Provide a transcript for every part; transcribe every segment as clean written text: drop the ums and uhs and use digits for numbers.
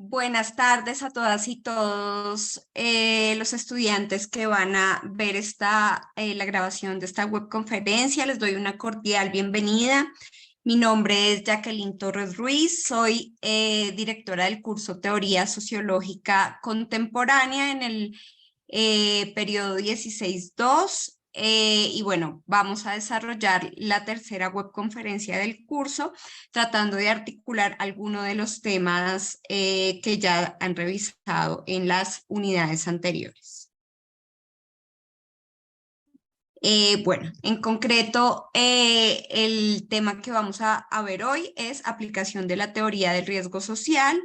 Buenas tardes a todas y todos los estudiantes que van a ver la grabación de esta webconferencia. Les doy una cordial bienvenida. Mi nombre es Jacqueline Torres Ruiz, soy directora del curso Teoría Sociológica Contemporánea en el periodo 16-2. Y bueno, vamos a desarrollar la tercera webconferencia del curso, tratando de articular algunos de los temas que ya han revisado en las unidades anteriores. Bueno, en concreto, el tema que vamos a ver hoy es aplicación de la teoría del riesgo social.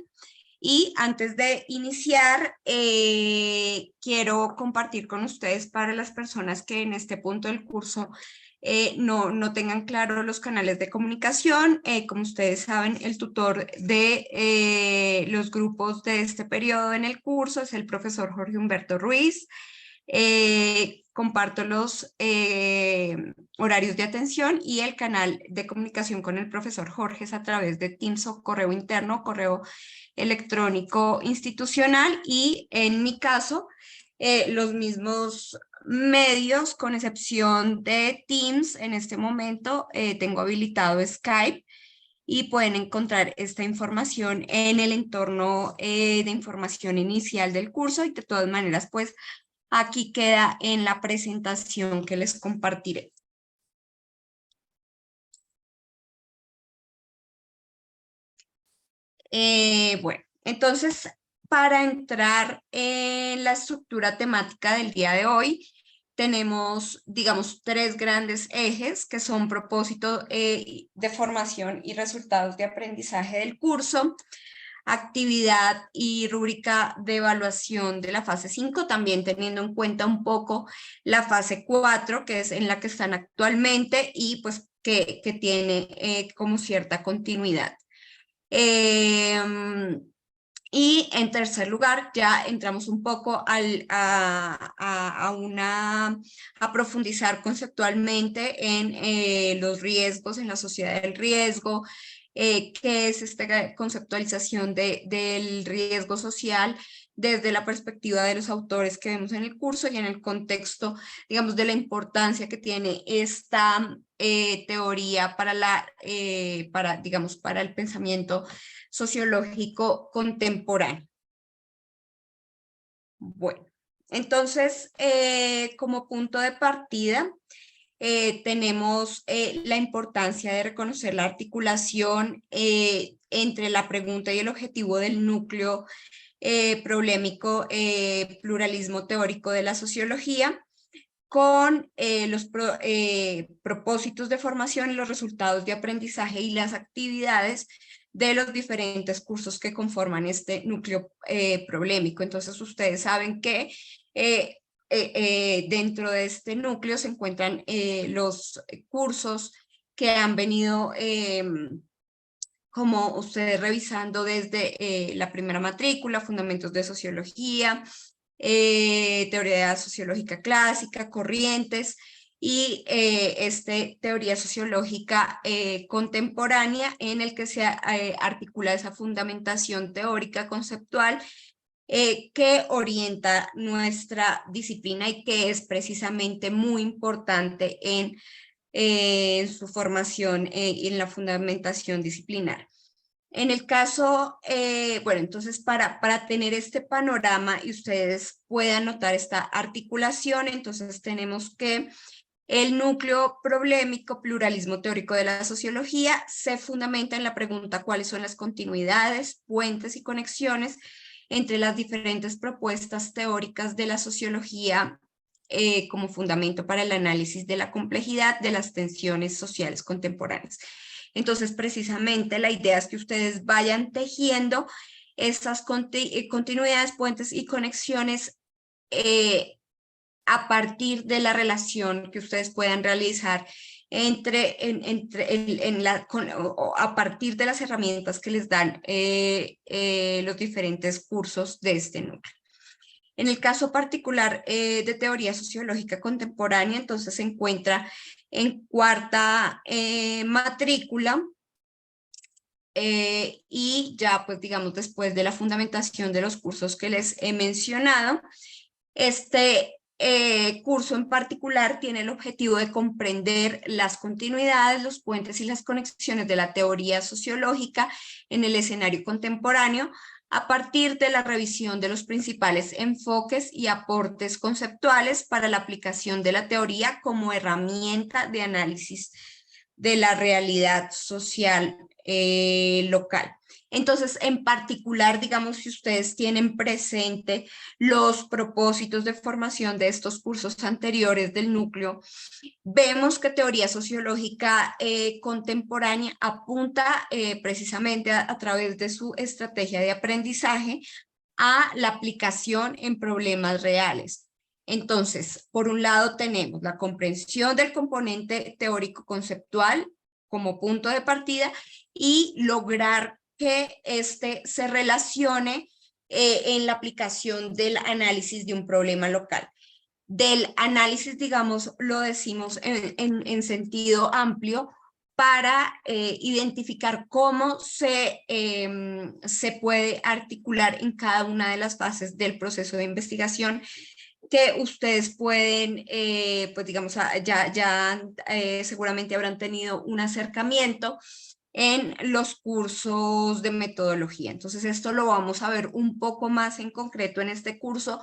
Y antes de iniciar, quiero compartir con ustedes para las personas que en este punto del curso no tengan claro los canales de comunicación. Como ustedes saben, el tutor de los grupos de este periodo en el curso es el profesor Jorge Humberto Ruiz. Comparto los horarios de atención y el canal de comunicación con el profesor Jorge es a través de Teams o correo interno, correo electrónico institucional, y en mi caso los mismos medios, con excepción de Teams. En este momento tengo habilitado Skype y pueden encontrar esta información en el entorno de información inicial del curso, y de todas maneras pues aquí queda en la presentación que les compartiré. Bueno, entonces, para entrar en la estructura temática del día de hoy, tenemos, digamos, tres grandes ejes que son propósito de formación y resultados de aprendizaje del curso, actividad y rúbrica de evaluación de la fase 5, también teniendo en cuenta un poco la fase 4, que es en la que están actualmente y pues que tiene como cierta continuidad. Y en tercer lugar, ya entramos un poco a profundizar conceptualmente en los riesgos, en la sociedad del riesgo, qué es esta conceptualización del riesgo social desde la perspectiva de los autores que vemos en el curso y en el contexto, digamos, de la importancia que tiene esta teoría digamos, para el pensamiento sociológico contemporáneo. Bueno, entonces, como punto de partida, tenemos la importancia de reconocer la articulación entre la pregunta y el objetivo del núcleo problemático, pluralismo teórico de la sociología, con los propósitos de formación y los resultados de aprendizaje y las actividades de los diferentes cursos que conforman este núcleo problemático. Entonces, ustedes saben que dentro de este núcleo se encuentran los cursos que han venido como ustedes revisando desde la primera matrícula, fundamentos de sociología, teoría sociológica clásica, corrientes, y teoría sociológica contemporánea, en el que se articula esa fundamentación teórica conceptual que orienta nuestra disciplina y que es precisamente muy importante en su formación y en la fundamentación disciplinar. En el caso, bueno, entonces para tener este panorama y ustedes puedan notar esta articulación, entonces tenemos que el núcleo problemático, pluralismo teórico de la sociología, se fundamenta en la pregunta cuáles son las continuidades, puentes y conexiones entre las diferentes propuestas teóricas de la sociología como fundamento para el análisis de la complejidad de las tensiones sociales contemporáneas. Entonces, precisamente la idea es que ustedes vayan tejiendo esas continuidades, puentes y conexiones a partir de la relación que ustedes puedan realizar a partir de las herramientas que les dan los diferentes cursos de este núcleo. En el caso particular de teoría sociológica contemporánea, entonces se encuentra en cuarta matrícula, y ya pues digamos después de la fundamentación de los cursos que les he mencionado, este curso en particular tiene el objetivo de comprender las continuidades, los puentes y las conexiones de la teoría sociológica en el escenario contemporáneo a partir de la revisión de los principales enfoques y aportes conceptuales para la aplicación de la teoría como herramienta de análisis de la realidad social local. Entonces, en particular, digamos, si ustedes tienen presente los propósitos de formación de estos cursos anteriores del núcleo, vemos que teoría sociológica contemporánea apunta precisamente a través de su estrategia de aprendizaje a la aplicación en problemas reales. Entonces, por un lado tenemos la comprensión del componente teórico-conceptual como punto de partida y lograr que éste se relacione en la aplicación del análisis de un problema local. Del análisis, digamos, lo decimos en sentido amplio para identificar cómo se puede articular en cada una de las fases del proceso de investigación que ustedes pueden, pues digamos, ya seguramente habrán tenido un acercamiento en los cursos de metodología. Entonces, esto lo vamos a ver un poco más en concreto en este curso,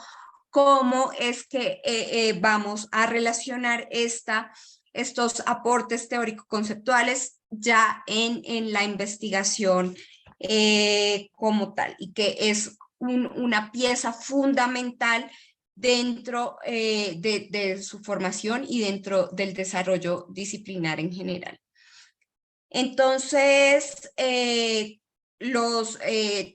cómo es que vamos a relacionar estos aportes teórico-conceptuales ya en la investigación como tal, y que es una pieza fundamental dentro de su formación y dentro del desarrollo disciplinar en general. Entonces,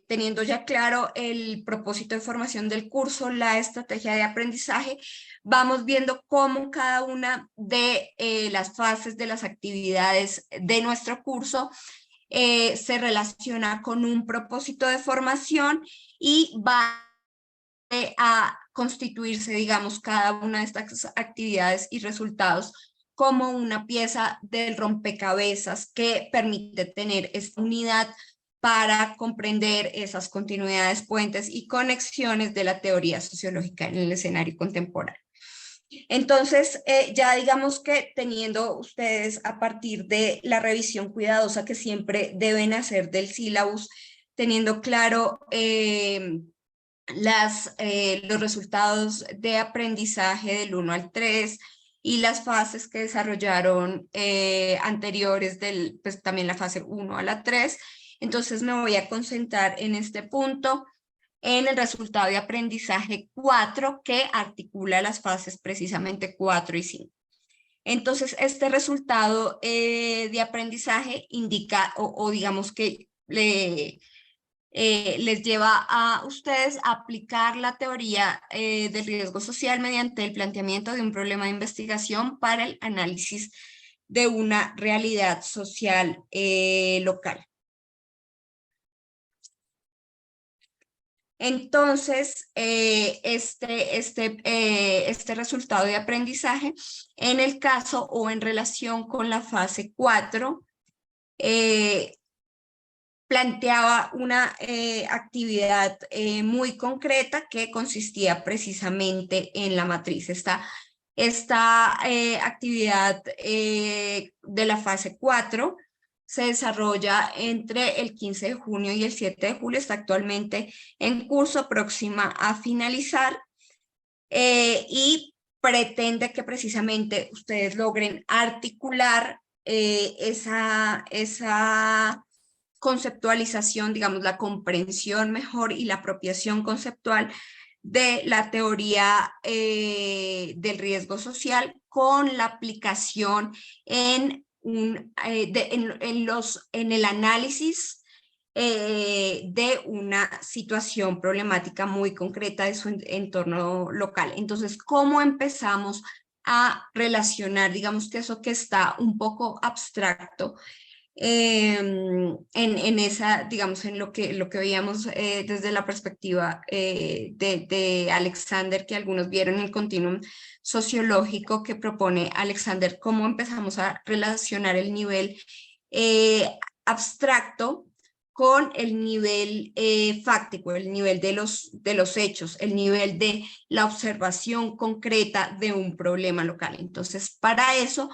teniendo ya claro el propósito de formación del curso, la estrategia de aprendizaje, vamos viendo cómo cada una de las fases de las actividades de nuestro curso se relaciona con un propósito de formación y va a constituirse, digamos, cada una de estas actividades y resultados como una pieza del rompecabezas que permite tener esta unidad para comprender esas continuidades, puentes y conexiones de la teoría sociológica en el escenario contemporáneo. Entonces, ya digamos que teniendo ustedes a partir de la revisión cuidadosa que siempre deben hacer del sílabus, teniendo claro los resultados de aprendizaje del 1 al 3 y las fases que desarrollaron anteriores pues también la fase 1 a la 3. Entonces me voy a concentrar en este punto, en el resultado de aprendizaje 4 que articula las fases precisamente 4 y 5. Entonces este resultado de aprendizaje indica o digamos que les lleva a ustedes a aplicar la teoría del riesgo social mediante el planteamiento de un problema de investigación para el análisis de una realidad social local. Entonces, este resultado de aprendizaje, en el caso o en relación con la fase 4, planteaba una actividad muy concreta que consistía precisamente en la matriz. Esta actividad de la fase 4 se desarrolla entre el 15 de junio y el 7 de julio, está actualmente en curso, próxima a finalizar, y pretende que precisamente ustedes logren articular esa conceptualización, digamos, la comprensión mejor y la apropiación conceptual de la teoría del riesgo social con la aplicación en el análisis de una situación problemática muy concreta de su entorno local. Entonces, ¿cómo empezamos a relacionar, digamos que eso que está un poco abstracto, digamos, en lo que veíamos desde la perspectiva de Alexander, que algunos vieron el continuum sociológico que propone Alexander, cómo empezamos a relacionar el nivel abstracto con el nivel fáctico, el nivel de los hechos, el nivel de la observación concreta de un problema local. Entonces, para eso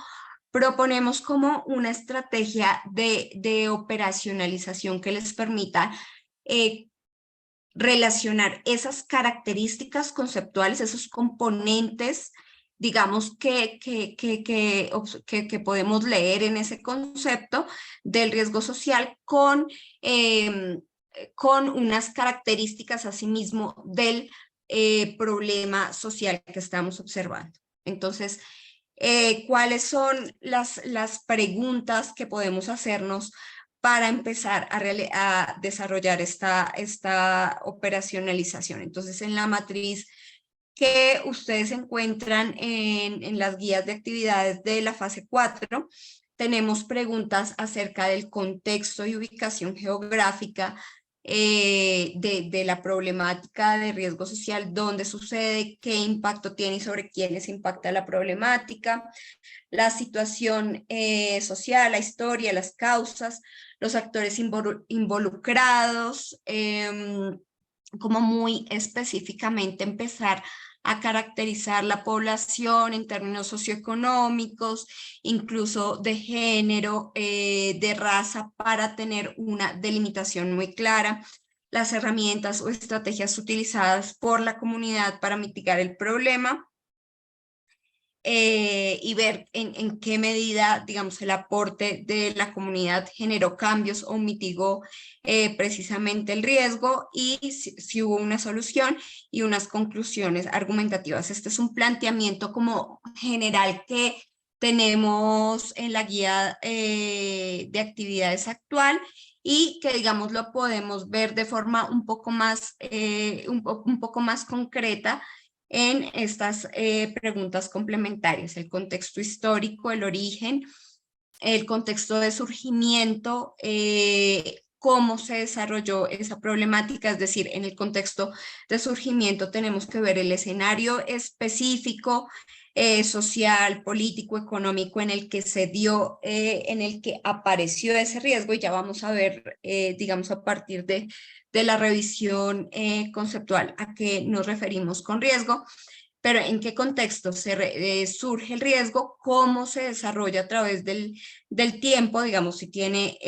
proponemos como una estrategia de operacionalización que les permita relacionar esas características conceptuales, esos componentes, digamos, que podemos leer en ese concepto del riesgo social con unas características asimismo del problema social que estamos observando. Entonces, ¿cuáles son las preguntas que podemos hacernos para empezar a desarrollar esta operacionalización? Entonces, en la matriz que ustedes encuentran en las guías de actividades de la fase 4, tenemos preguntas acerca del contexto y ubicación geográfica de la problemática de riesgo social, dónde sucede, qué impacto tiene y sobre quiénes impacta la problemática, la situación social, la historia, las causas, los actores involucrados, como muy específicamente empezar a caracterizar la población en términos socioeconómicos, incluso de género, de raza, para tener una delimitación muy clara, las herramientas o estrategias utilizadas por la comunidad para mitigar el problema, y ver en qué medida, digamos, el aporte de la comunidad generó cambios o mitigó precisamente el riesgo, y si hubo una solución y unas conclusiones argumentativas. Este es un planteamiento como general que tenemos en la guía de actividades actual, y que, digamos, lo podemos ver de forma un poco más concreta en estas preguntas complementarias: el contexto histórico, el origen, el contexto de surgimiento, cómo se desarrolló esa problemática. Es decir, en el contexto de surgimiento tenemos que ver el escenario específico, social, político, económico en el que se dio, en el que apareció ese riesgo, y ya vamos a ver, digamos, a partir de la revisión conceptual a qué nos referimos con riesgo, pero en qué contexto surge el riesgo, cómo se desarrolla a través del tiempo, digamos, si tiene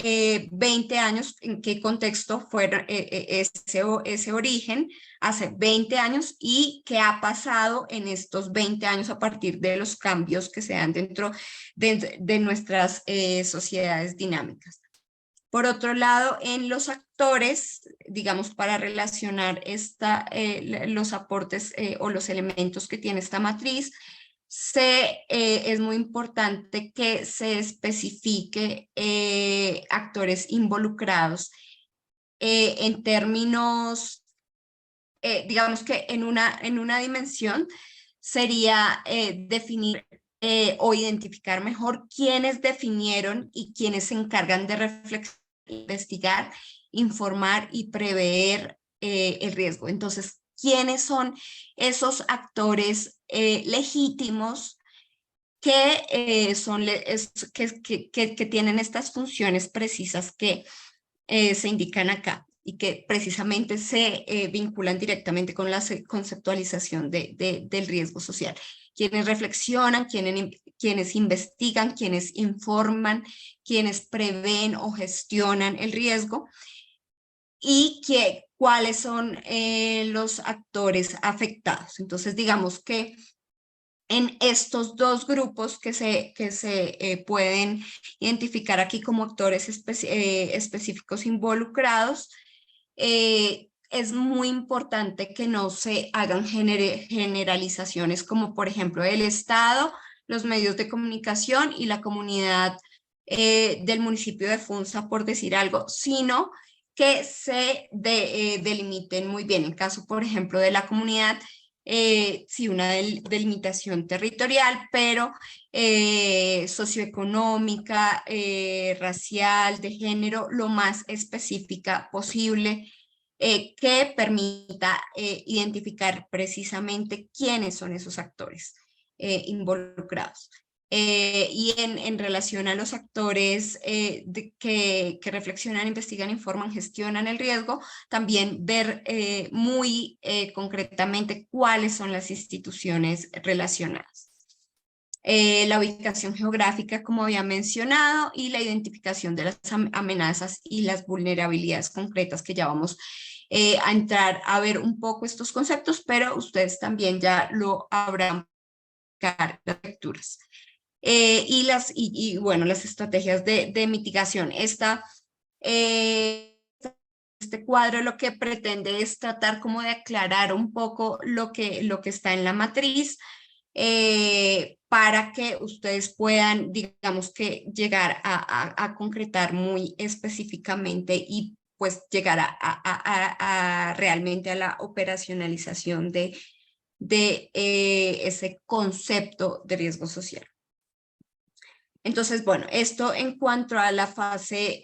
20 años, en qué contexto fue ese origen hace 20 años, y qué ha pasado en estos 20 años a partir de los cambios que se dan dentro de nuestras sociedades dinámicas. Por otro lado, en los actores, digamos, para relacionar los aportes o los elementos que tiene esta matriz, es muy importante que se especifique actores involucrados en términos, digamos que en una dimensión sería definir o identificar mejor quiénes definieron y quiénes se encargan de reflexionar, investigar, informar y prever el riesgo. Entonces, ¿quiénes son esos actores legítimos que tienen estas funciones precisas que se indican acá, y que precisamente se vinculan directamente con la conceptualización del riesgo social? Quienes reflexionan, quienes investigan, quienes informan, quienes prevén o gestionan el riesgo, y cuáles son los actores afectados. Entonces, digamos que en estos dos grupos que se pueden identificar aquí como actores específicos involucrados, es muy importante que no se hagan generalizaciones como, por ejemplo, el Estado, los medios de comunicación y la comunidad del municipio de Funza, por decir algo, sino que se delimiten muy bien. En caso, por ejemplo, de la comunidad, sí, una delimitación territorial, pero socioeconómica, racial, de género, lo más específica posible, que permita identificar precisamente quiénes son esos actores involucrados. y en relación a los actores que reflexionan, investigan, informan, gestionan el riesgo, también ver muy concretamente cuáles son las instituciones relacionadas. La ubicación geográfica, como había mencionado, y la identificación de las amenazas y las vulnerabilidades concretas, que ya vamos a entrar a ver un poco estos conceptos, pero ustedes también ya lo habrán las lecturas. Bueno, las estrategias de mitigación. Este cuadro lo que pretende es tratar como de aclarar un poco lo que está en la matriz, para que ustedes puedan, digamos que, llegar a concretar muy específicamente y pues llegar realmente a la operacionalización de ese concepto de riesgo social. Entonces, bueno, esto en cuanto a la fase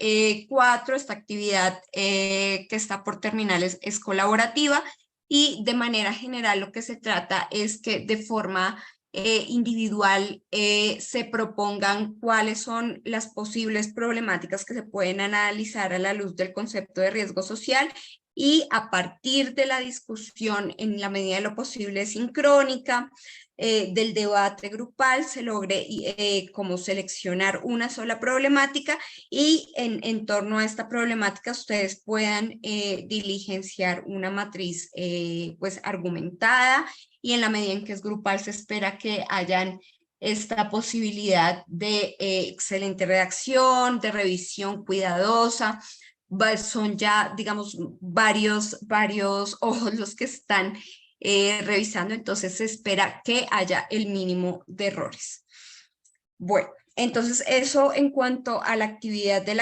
4, esta actividad que está por terminar es colaborativa, y de manera general lo que se trata es que de forma individual se propongan cuáles son las posibles problemáticas que se pueden analizar a la luz del concepto de riesgo social, y a partir de la discusión, en la medida de lo posible sincrónica, del debate grupal, se logre como seleccionar una sola problemática, y en torno a esta problemática ustedes puedan diligenciar una matriz pues argumentada, y en la medida en que es grupal se espera que hayan esta posibilidad de excelente redacción, de revisión cuidadosa. Son ya, digamos, varios ojos los que están revisando, entonces se espera que haya el mínimo de errores. Bueno, entonces eso en cuanto a la actividad de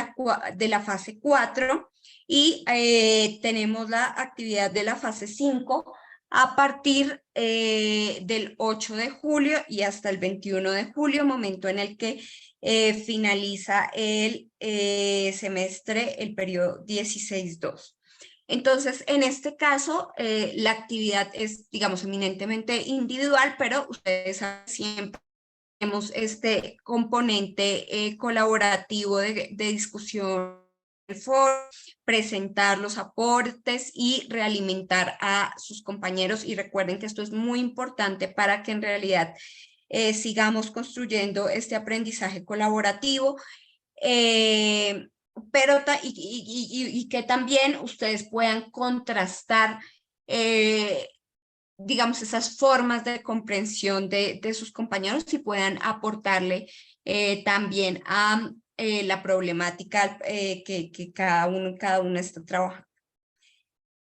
la fase 4, y tenemos la actividad de la fase 5 a partir del 8 de julio y hasta el 21 de julio, momento en el que finaliza el semestre, el periodo 16-2. Entonces, en este caso, la actividad es, digamos, eminentemente individual, pero ustedes siempre tenemos este componente colaborativo de discusión, presentar los aportes y realimientar a sus compañeros. Y recuerden que esto es muy importante para que en realidad sigamos construyendo este aprendizaje colaborativo. Pero que también ustedes puedan contrastar, digamos, esas formas de comprensión de sus compañeros, y puedan aportarle también a la problemática que cada uno está trabajando.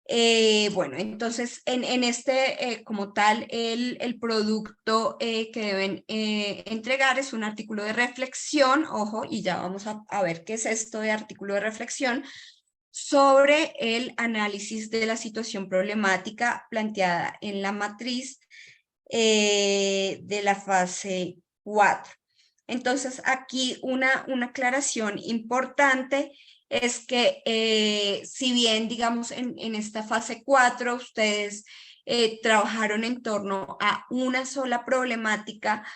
Bueno, entonces en este, como tal, el producto que deben entregar es un artículo de reflexión, ojo, y ya vamos a ver qué es esto de artículo de reflexión, sobre el análisis de la situación problemática planteada en la matriz de la fase 4. Entonces, aquí una aclaración importante es que si bien, digamos, en esta fase 4 ustedes trabajaron en torno a una sola problemática,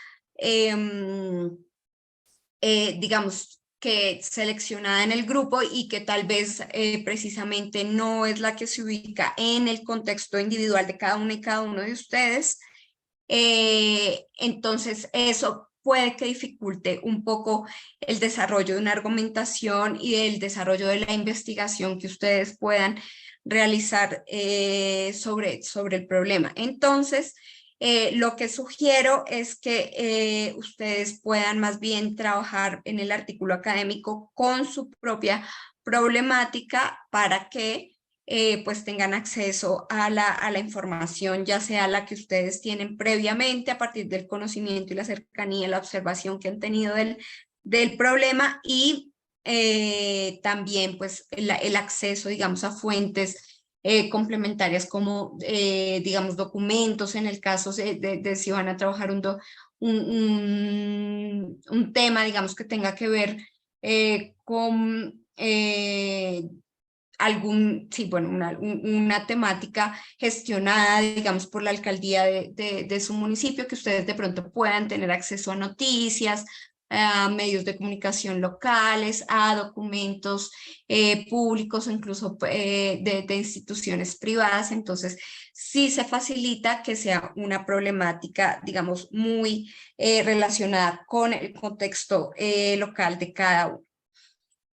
digamos, que seleccionada en el grupo, y que tal vez precisamente no es la que se ubica en el contexto individual de cada uno y cada uno de ustedes, entonces eso puede que dificulte un poco el desarrollo de una argumentación y el desarrollo de la investigación que ustedes puedan realizar sobre el problema. Entonces, lo que sugiero es que ustedes puedan más bien trabajar en el artículo académico con su propia problemática, para que pues tengan acceso a la información, ya sea la que ustedes tienen previamente a partir del conocimiento y la cercanía, la observación que han tenido del problema, y también pues el acceso, digamos, a fuentes complementarias, como digamos documentos, en el caso de si van a trabajar un tema, digamos, que tenga que ver con sí, bueno, una temática gestionada, digamos, por la alcaldía de su municipio, que ustedes de pronto puedan tener acceso a noticias, a medios de comunicación locales, a documentos públicos o incluso de instituciones privadas. Entonces, sí se facilita que sea una problemática, digamos, muy relacionada con el contexto local de cada uno.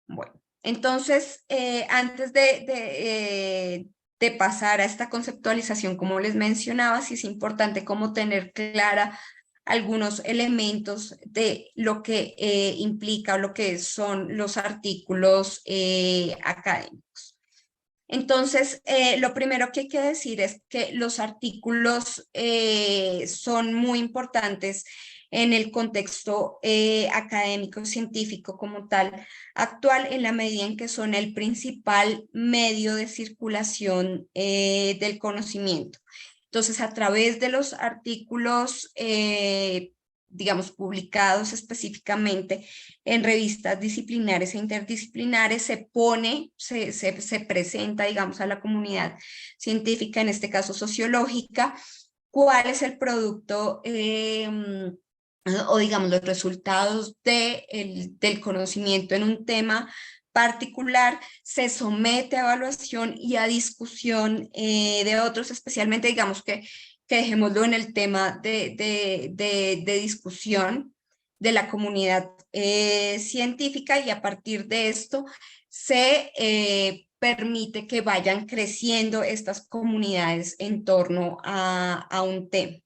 Bueno, entonces, antes de pasar a esta conceptualización, como les mencionaba, sí es importante como tener clara algunos elementos de lo que implica o lo que son los artículos académicos. Entonces, lo primero que hay que decir es que los artículos son muy importantes en el contexto académico, científico como tal, actual, en la medida en que son el principal medio de circulación del conocimiento. Entonces, a través de los artículos, digamos, publicados específicamente en revistas disciplinares e interdisciplinares, se presenta, digamos, a la comunidad científica, en este caso sociológica, cuál es el producto o, digamos, los resultados del conocimiento en un tema particular, se somete a evaluación y a discusión de otros, especialmente, digamos, que dejémoslo en el tema de discusión de la comunidad científica, y a partir de esto se permite que vayan creciendo estas comunidades en torno a un tema.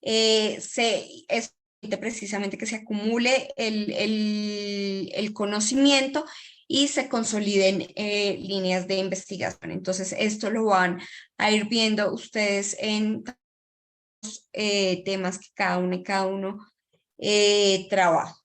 Es precisamente que se acumule el conocimiento y se consoliden líneas de investigación. Entonces, esto lo van a ir viendo ustedes en temas que cada uno trabaja.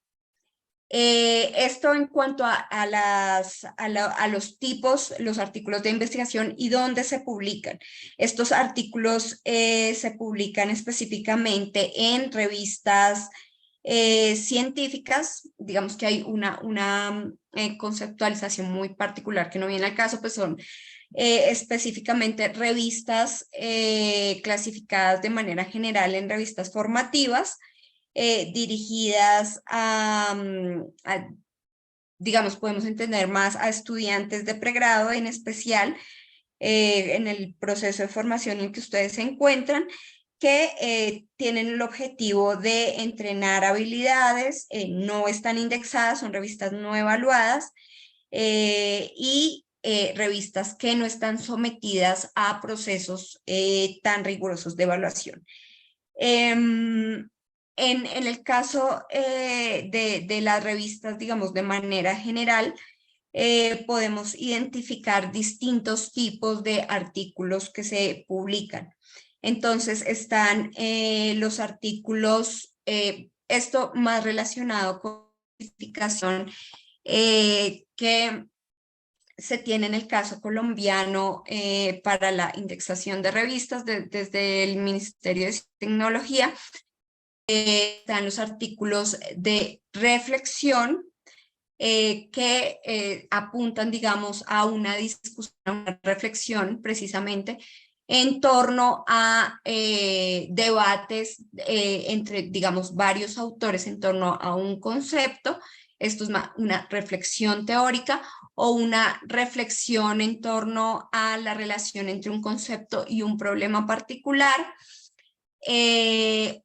Esto en cuanto a los tipos, los artículos de investigación y dónde se publican. Estos artículos se publican específicamente en revistas científicas. Digamos que hay una conceptualización muy particular que no viene al caso, pues son específicamente revistas clasificadas de manera general en revistas formativas, dirigidas digamos, podemos entender más a estudiantes de pregrado, en especial en el proceso de formación en que ustedes se encuentran, que tienen el objetivo de entrenar habilidades, no están indexadas, son revistas no evaluadas, y revistas que no están sometidas a procesos tan rigurosos de evaluación. En el caso de las revistas, digamos, de manera general, podemos identificar distintos tipos de artículos que se publican. Entonces están los artículos, esto más relacionado con la identificación que se tiene en el caso colombiano para la indexación de revistas desde el Ministerio de Tecnología. Están los artículos de reflexión que apuntan, digamos, a una discusión, a una reflexión precisamente en torno a debates entre, digamos, varios autores en torno a un concepto. Esto es una reflexión teórica o una reflexión en torno a la relación entre un concepto y un problema particular.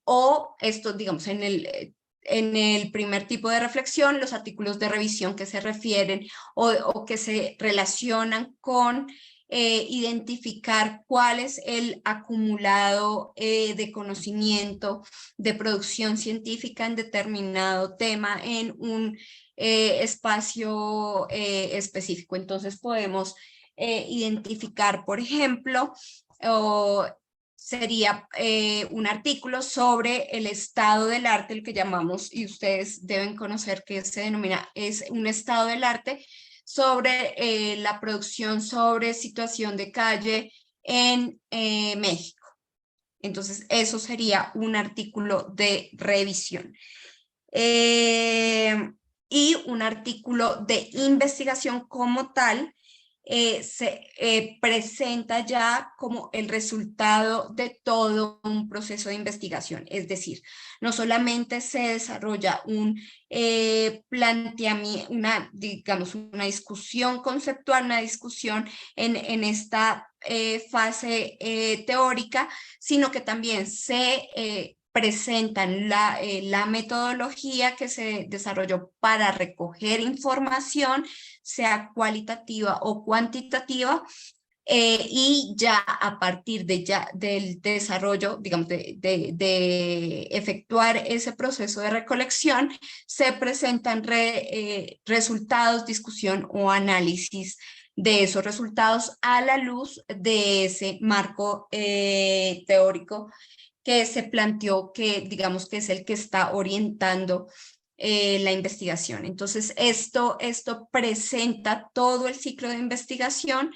O esto, digamos, en el primer tipo de reflexión, los artículos de revisión que se refieren o que se relacionan con identificar cuál es el acumulado de conocimiento, de producción científica en determinado tema en un espacio específico. Entonces podemos identificar, por ejemplo, sería un artículo sobre el estado del arte, el que llamamos, y ustedes deben conocer que se denomina, es un estado del arte sobre la producción sobre situación de calle en México. Entonces, eso sería un artículo de revisión. Y un artículo de investigación como tal se presenta ya como el resultado de todo un proceso de investigación. Es decir, no solamente se desarrolla un planteamiento, digamos, una discusión conceptual, una discusión en esta fase teórica, sino que también se presentan la metodología que se desarrolló para recoger información, sea cualitativa o cuantitativa, y ya a partir del desarrollo, digamos, de efectuar ese proceso de recolección, se presentan resultados, discusión o análisis de esos resultados a la luz de ese marco teórico que se planteó, que digamos que es el que está orientando la investigación. Entonces, esto presenta todo el ciclo de investigación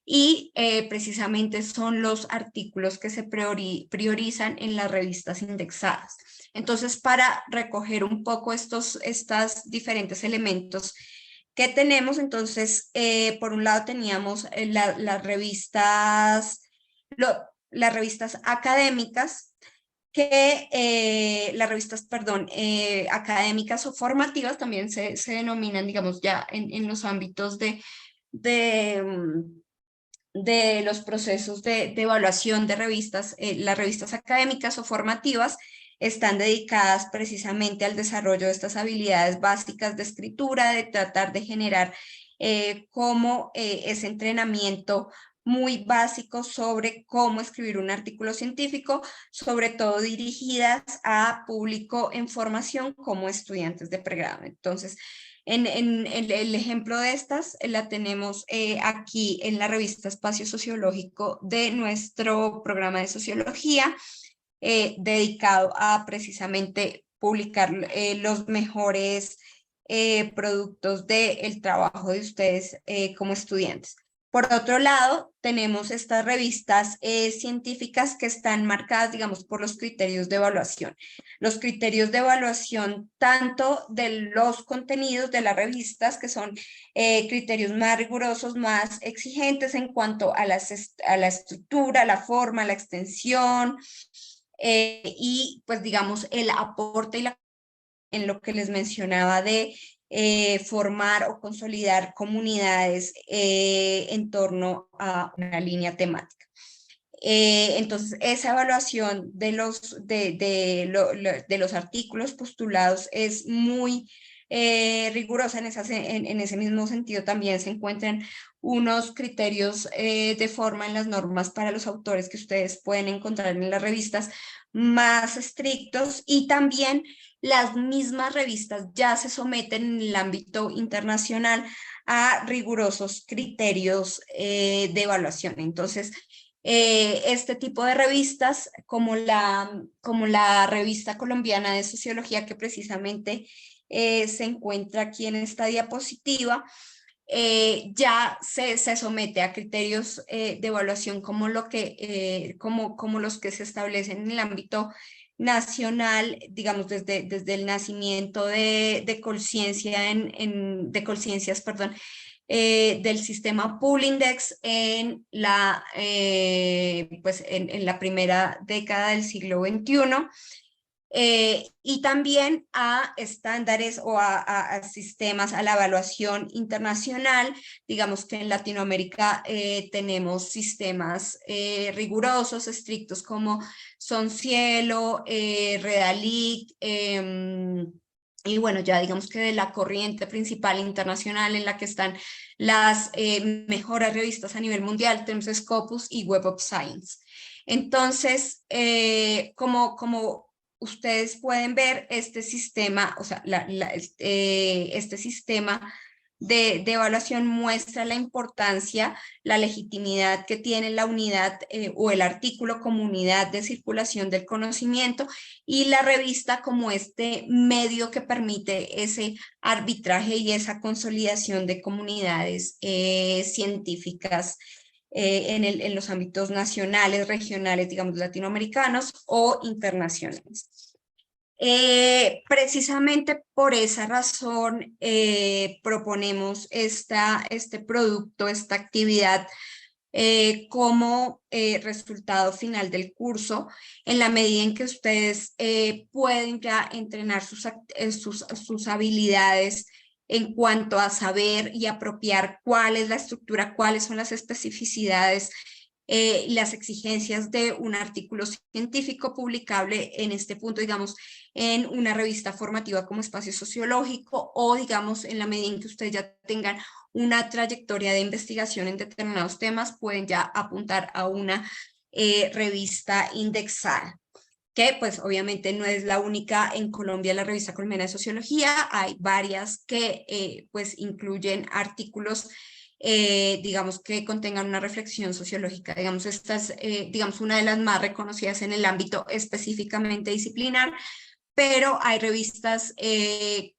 y precisamente son los artículos que se priorizan en las revistas indexadas. Entonces, para recoger un poco estos diferentes elementos que tenemos, entonces, por un lado teníamos las revistas, las revistas académicas, las revistas, perdón, académicas o formativas también se denominan, digamos, ya en los ámbitos de, mm, de los procesos de evaluación de revistas. Las revistas académicas o formativas están dedicadas precisamente al desarrollo de estas habilidades básicas de escritura, de tratar de generar cómo ese entrenamiento muy básico sobre cómo escribir un artículo científico, sobre todo dirigidas a público en formación como estudiantes de pregrado. Entonces, en el ejemplo de estas la tenemos aquí en la revista Espacio Sociológico de nuestro programa de sociología, dedicado a precisamente publicar los mejores productos del trabajo de ustedes como estudiantes. Por otro lado, tenemos estas revistas científicas que están marcadas, digamos, por los criterios de evaluación. Los criterios de evaluación tanto de los contenidos de las revistas, que son criterios más rigurosos, más exigentes en cuanto a la estructura, la forma, la extensión, y pues digamos el aporte y en lo que les mencionaba de formar o consolidar comunidades en torno a una línea temática. Entonces, esa evaluación de los artículos postulados es muy rigurosa. En ese mismo sentido también se encuentran unos criterios de forma en las normas para los autores que ustedes pueden encontrar en las revistas más estrictos, y también las mismas revistas ya se someten en el ámbito internacional a rigurosos criterios de evaluación. Entonces, este tipo de revistas, como la revista colombiana de sociología, que precisamente se encuentra aquí en esta diapositiva, ya se somete a criterios de evaluación como los que se establecen en el ámbito nacional, digamos, desde el nacimiento de conciencia de conciencias, perdón, del sistema Poolindex pues en la primera década del siglo XXI. Y también a estándares o a sistemas, a la evaluación internacional. Digamos que en Latinoamérica tenemos sistemas rigurosos, estrictos, como son Cielo, Redalyc, y bueno, ya digamos que de la corriente principal internacional en la que están las mejores revistas a nivel mundial, tenemos Scopus y Web of Science. Entonces, como ustedes pueden ver, este sistema, o sea, este sistema de evaluación muestra la importancia, la legitimidad que tiene la unidad o el artículo como unidad de circulación del conocimiento, y la revista como este medio que permite ese arbitraje y esa consolidación de comunidades científicas en los ámbitos nacionales, regionales, digamos, latinoamericanos o internacionales. Precisamente por esa razón proponemos este producto, esta actividad como resultado final del curso, en la medida en que ustedes pueden ya entrenar sus habilidades en cuanto a saber y apropiar cuál es la estructura, cuáles son las especificidades, las exigencias de un artículo científico publicable en este punto, digamos, en una revista formativa como Espacio Sociológico, o digamos, en la medida en que ustedes ya tengan una trayectoria de investigación en determinados temas, pueden ya apuntar a una revista indexada, que pues obviamente no es la única en Colombia, la revista colombiana de sociología. Hay varias que pues incluyen artículos digamos que contengan una reflexión sociológica. Digamos, esta es digamos una de las más reconocidas en el ámbito específicamente disciplinar, pero hay revistas que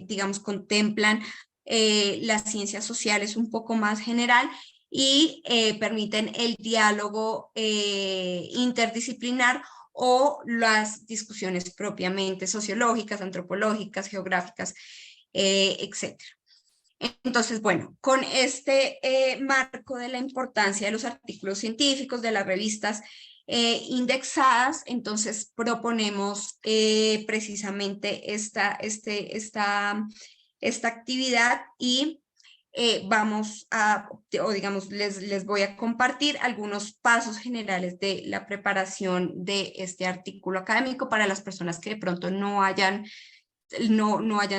digamos contemplan las ciencias sociales un poco más general y permiten el diálogo interdisciplinar o las discusiones propiamente sociológicas, antropológicas, geográficas, etc. Entonces, bueno, con este marco de la importancia de los artículos científicos, de las revistas indexadas, entonces proponemos precisamente esta actividad y vamos a, o digamos, les voy a compartir algunos pasos generales de la preparación de este artículo académico para las personas que de pronto no hayan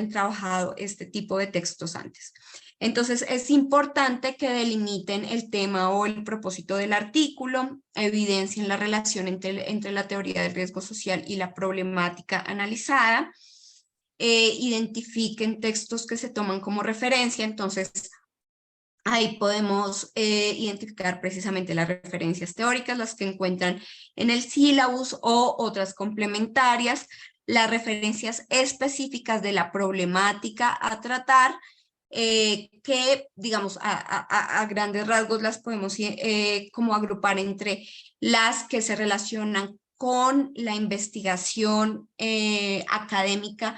trabajado este tipo de textos antes. Entonces, es importante que delimiten el tema o el propósito del artículo, evidencien la relación entre la teoría del riesgo social y la problemática analizada, identifiquen textos que se toman como referencia. Entonces, ahí podemos identificar precisamente las referencias teóricas, las que encuentran en el sílabus o otras complementarias, las referencias específicas de la problemática a tratar, que digamos a grandes rasgos las podemos como agrupar entre las que se relacionan con la investigación académica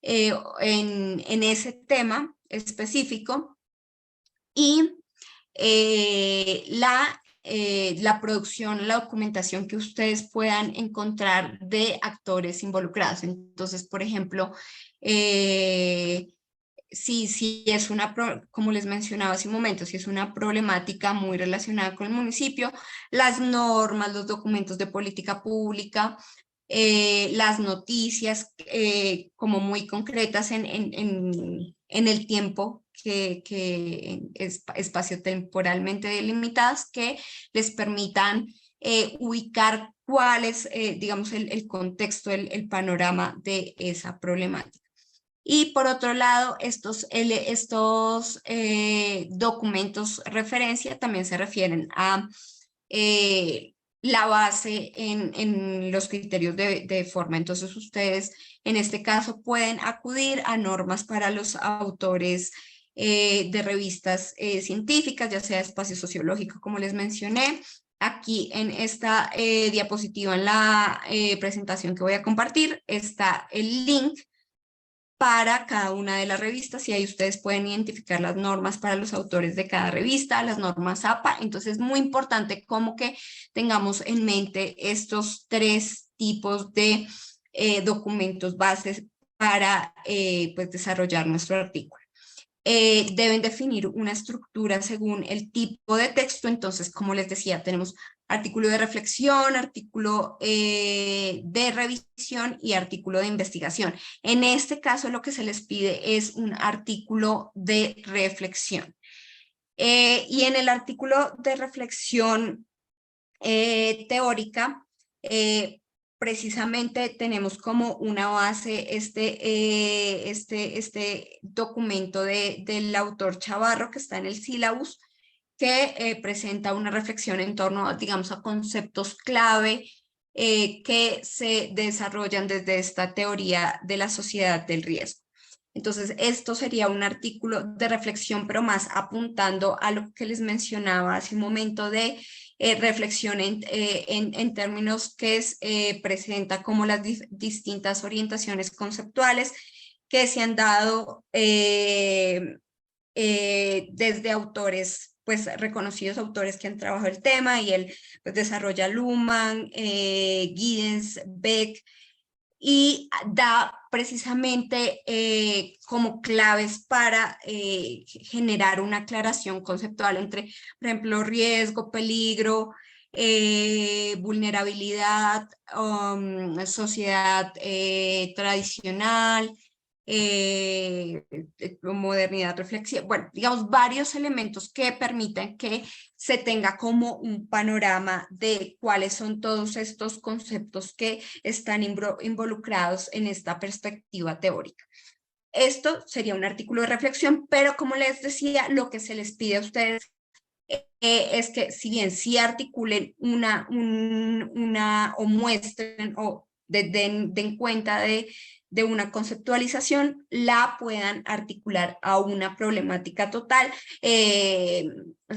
en ese tema específico, y la producción, la documentación que ustedes puedan encontrar de actores involucrados. Entonces, por ejemplo, si es como les mencionaba hace un momento, si es una problemática muy relacionada con el municipio, las normas, los documentos de política pública, las noticias como muy concretas en el tiempo, que espacio-temporalmente delimitadas, que les permitan ubicar cuál es, digamos, el contexto, el panorama de esa problemática. Y por otro lado, estos documentos referencia también se refieren a la base en los criterios de forma. Entonces ustedes en este caso pueden acudir a normas para los autores de revistas científicas, ya sea Espacio Sociológico, como les mencioné. Aquí en esta diapositiva, en la presentación que voy a compartir, está el link para cada una de las revistas, y ahí ustedes pueden identificar las normas para los autores de cada revista, las normas APA. Entonces es muy importante como que tengamos en mente estos tres tipos de documentos bases para pues desarrollar nuestro artículo. Deben definir una estructura según el tipo de texto. Entonces, como les decía, tenemos artículo de reflexión, artículo de revisión y artículo de investigación. En este caso, lo que se les pide es un artículo de reflexión. Y en el artículo de reflexión teórica, precisamente tenemos como una base este documento del autor Chavarro, que está en el sílabus, que presenta una reflexión en torno, digamos, a conceptos clave que se desarrollan desde esta teoría de la sociedad del riesgo. Entonces, esto sería un artículo de reflexión, pero más apuntando a lo que les mencionaba hace un momento de reflexión en términos que presenta como las distintas orientaciones conceptuales que se han dado desde autores, pues reconocidos autores que han trabajado el tema, y él pues, desarrolla Luhmann, Giddens, Beck, y da precisamente como claves para generar una aclaración conceptual entre, por ejemplo, riesgo, peligro, vulnerabilidad, sociedad tradicional, modernidad reflexiva, bueno, digamos, varios elementos que permitan que se tenga como un panorama de cuáles son todos estos conceptos que están involucrados en esta perspectiva teórica. Esto sería un artículo de reflexión, pero como les decía, lo que se les pide a ustedes es que si bien sí articulen una o muestren o den cuenta de una conceptualización, la puedan articular a una problemática total,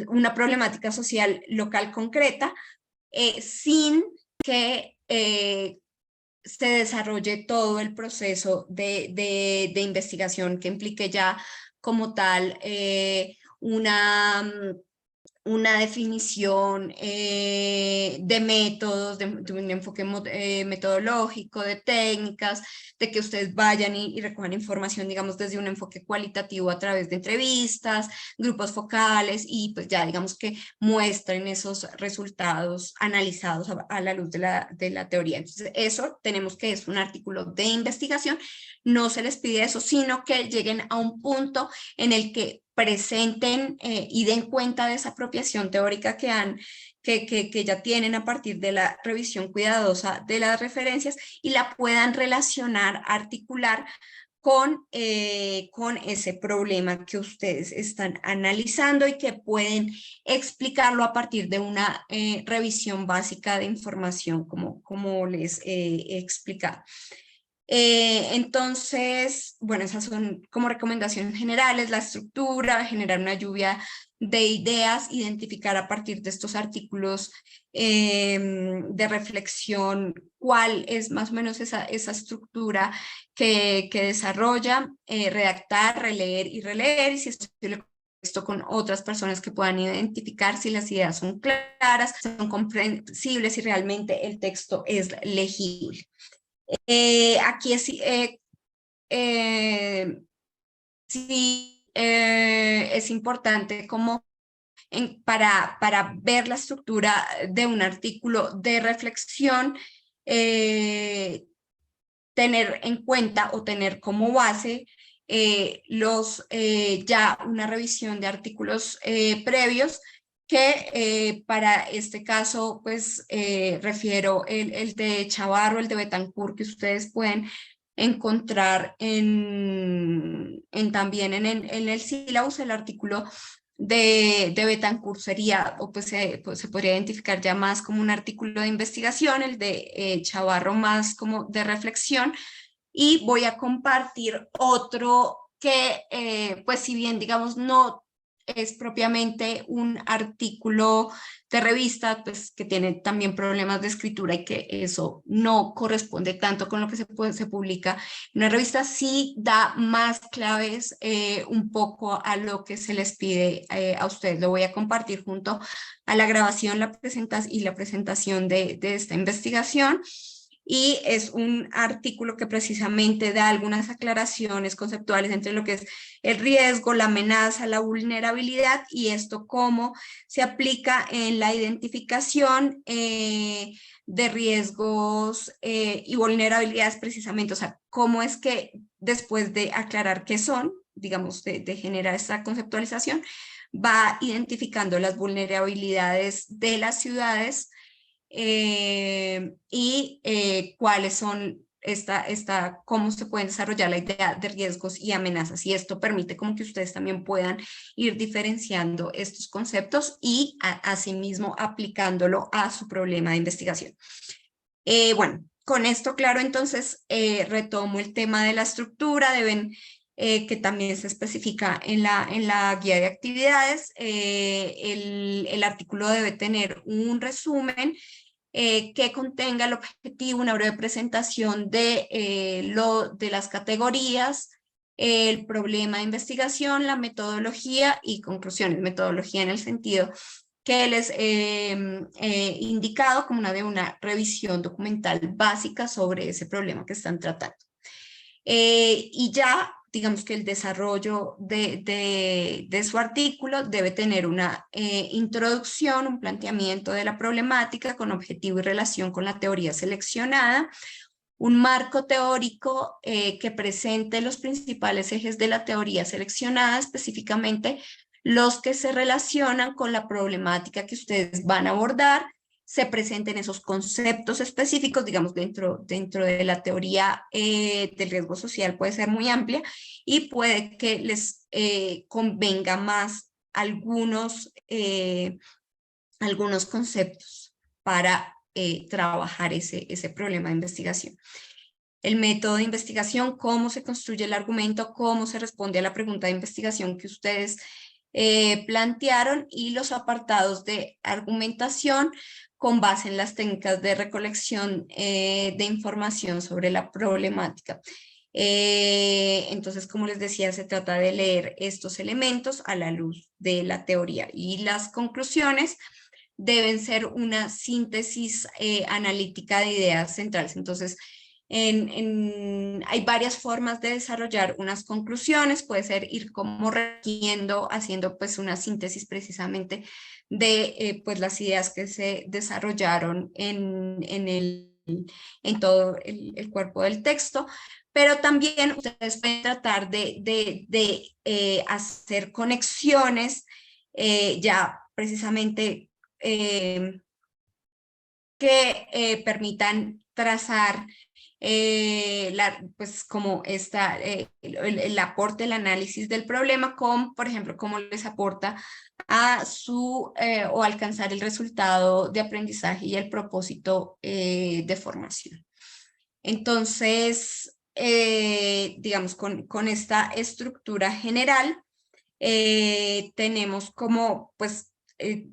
una problemática social local concreta, sin que se desarrolle todo el proceso de investigación que implique ya como tal una definición de métodos, de un enfoque metodológico, de técnicas, de que ustedes vayan y recojan información, digamos, desde un enfoque cualitativo a través de entrevistas, grupos focales, y pues ya digamos que muestren esos resultados analizados a la luz de la teoría. Entonces eso tenemos que es un artículo de investigación, no se les pide eso, sino que lleguen a un punto en el que presenten y den cuenta de esa apropiación teórica que ya tienen a partir de la revisión cuidadosa de las referencias, y la puedan relacionar, articular con ese problema que ustedes están analizando, y que pueden explicarlo a partir de una revisión básica de información, como les he explicado. Entonces, bueno, esas son como recomendaciones generales: la estructura, generar una lluvia de ideas, identificar a partir de estos artículos de reflexión cuál es más o menos esa estructura que desarrolla, redactar, releer y releer, y si es posible esto con otras personas que puedan identificar si las ideas son claras, son comprensibles y realmente el texto es legible. Aquí sí es importante como para ver la estructura de un artículo de reflexión, tener en cuenta o tener como base ya una revisión de artículos previos, que para este caso pues refiero el de Chavarro, el de Betancourt, que ustedes pueden encontrar también en el sílabus. El artículo de Betancourt sería, o pues se podría identificar ya más como un artículo de investigación, el de Chavarro más como de reflexión. Y voy a compartir otro que, pues si bien digamos no es propiamente un artículo de revista, pues que tiene también problemas de escritura, y que eso no corresponde tanto con lo que se publica en una revista, sí da más claves un poco a lo que se les pide a ustedes. Lo voy a compartir junto a la grabación y la presentación de esta investigación. Y es un artículo que precisamente da algunas aclaraciones conceptuales entre lo que es el riesgo, la amenaza, la vulnerabilidad, y esto cómo se aplica en la identificación de riesgos y vulnerabilidades precisamente. O sea, cómo es que después de aclarar qué son, digamos, de generar esta conceptualización, va identificando las vulnerabilidades de las ciudades y cuáles son cómo se pueden desarrollar la idea de riesgos y amenazas. Y esto permite como que ustedes también puedan ir diferenciando estos conceptos y asimismo aplicándolo a su problema de investigación. Bueno, con esto claro, entonces retomo el tema de la estructura. Deben que también se especifica en la guía de actividades. El artículo debe tener un resumen que contenga el objetivo, una breve presentación de las categorías, el problema de investigación, la metodología y conclusiones. Metodología en el sentido que les he indicado como una revisión documental básica sobre ese problema que están tratando. Y ya, digamos que el desarrollo de su artículo debe tener una introducción, un planteamiento de la problemática con objetivo y relación con la teoría seleccionada, un marco teórico que presente los principales ejes de la teoría seleccionada, específicamente los que se relacionan con la problemática que ustedes van a abordar, se presenten esos conceptos específicos, digamos, dentro de la teoría del riesgo social puede ser muy amplia y puede que les convenga más algunos conceptos para trabajar ese problema de investigación. El método de investigación, cómo se construye el argumento, cómo se responde a la pregunta de investigación que ustedes plantearon y los apartados de argumentación con base en las técnicas de recolección de información sobre la problemática. Entonces, como les decía, se trata de leer estos elementos a la luz de la teoría y las conclusiones deben ser una síntesis analítica de ideas centrales. Entonces, hay varias formas de desarrollar unas conclusiones, puede ser ir como requiriendo, haciendo pues una síntesis precisamente de pues las ideas que se desarrollaron en todo el cuerpo del texto, pero también ustedes pueden tratar de hacer conexiones ya precisamente que permitan trazar pues como el aporte, el análisis del problema con, por ejemplo, cómo les aporta a o alcanzar el resultado de aprendizaje y el propósito de formación. Entonces, digamos, con esta estructura general, tenemos como pues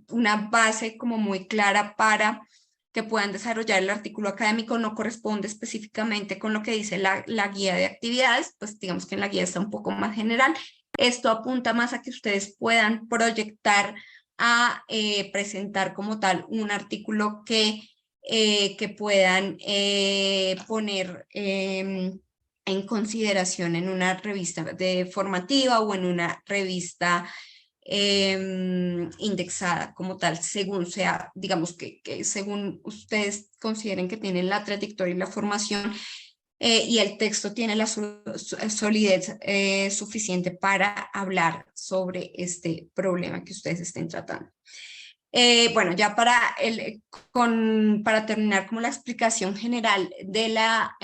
una base como muy clara para que puedan desarrollar el artículo académico. No corresponde específicamente con lo que dice la guía de actividades, pues digamos que en la guía está un poco más general. Esto apunta más a que ustedes puedan proyectar a presentar como tal un artículo que puedan poner en consideración en una revista formativa o en una revista indexada como tal, según sea, digamos que según ustedes consideren que tienen la trayectoria y la formación y el texto tiene la solidez suficiente para hablar sobre este problema que ustedes estén tratando. Bueno, ya para terminar como la explicación general de la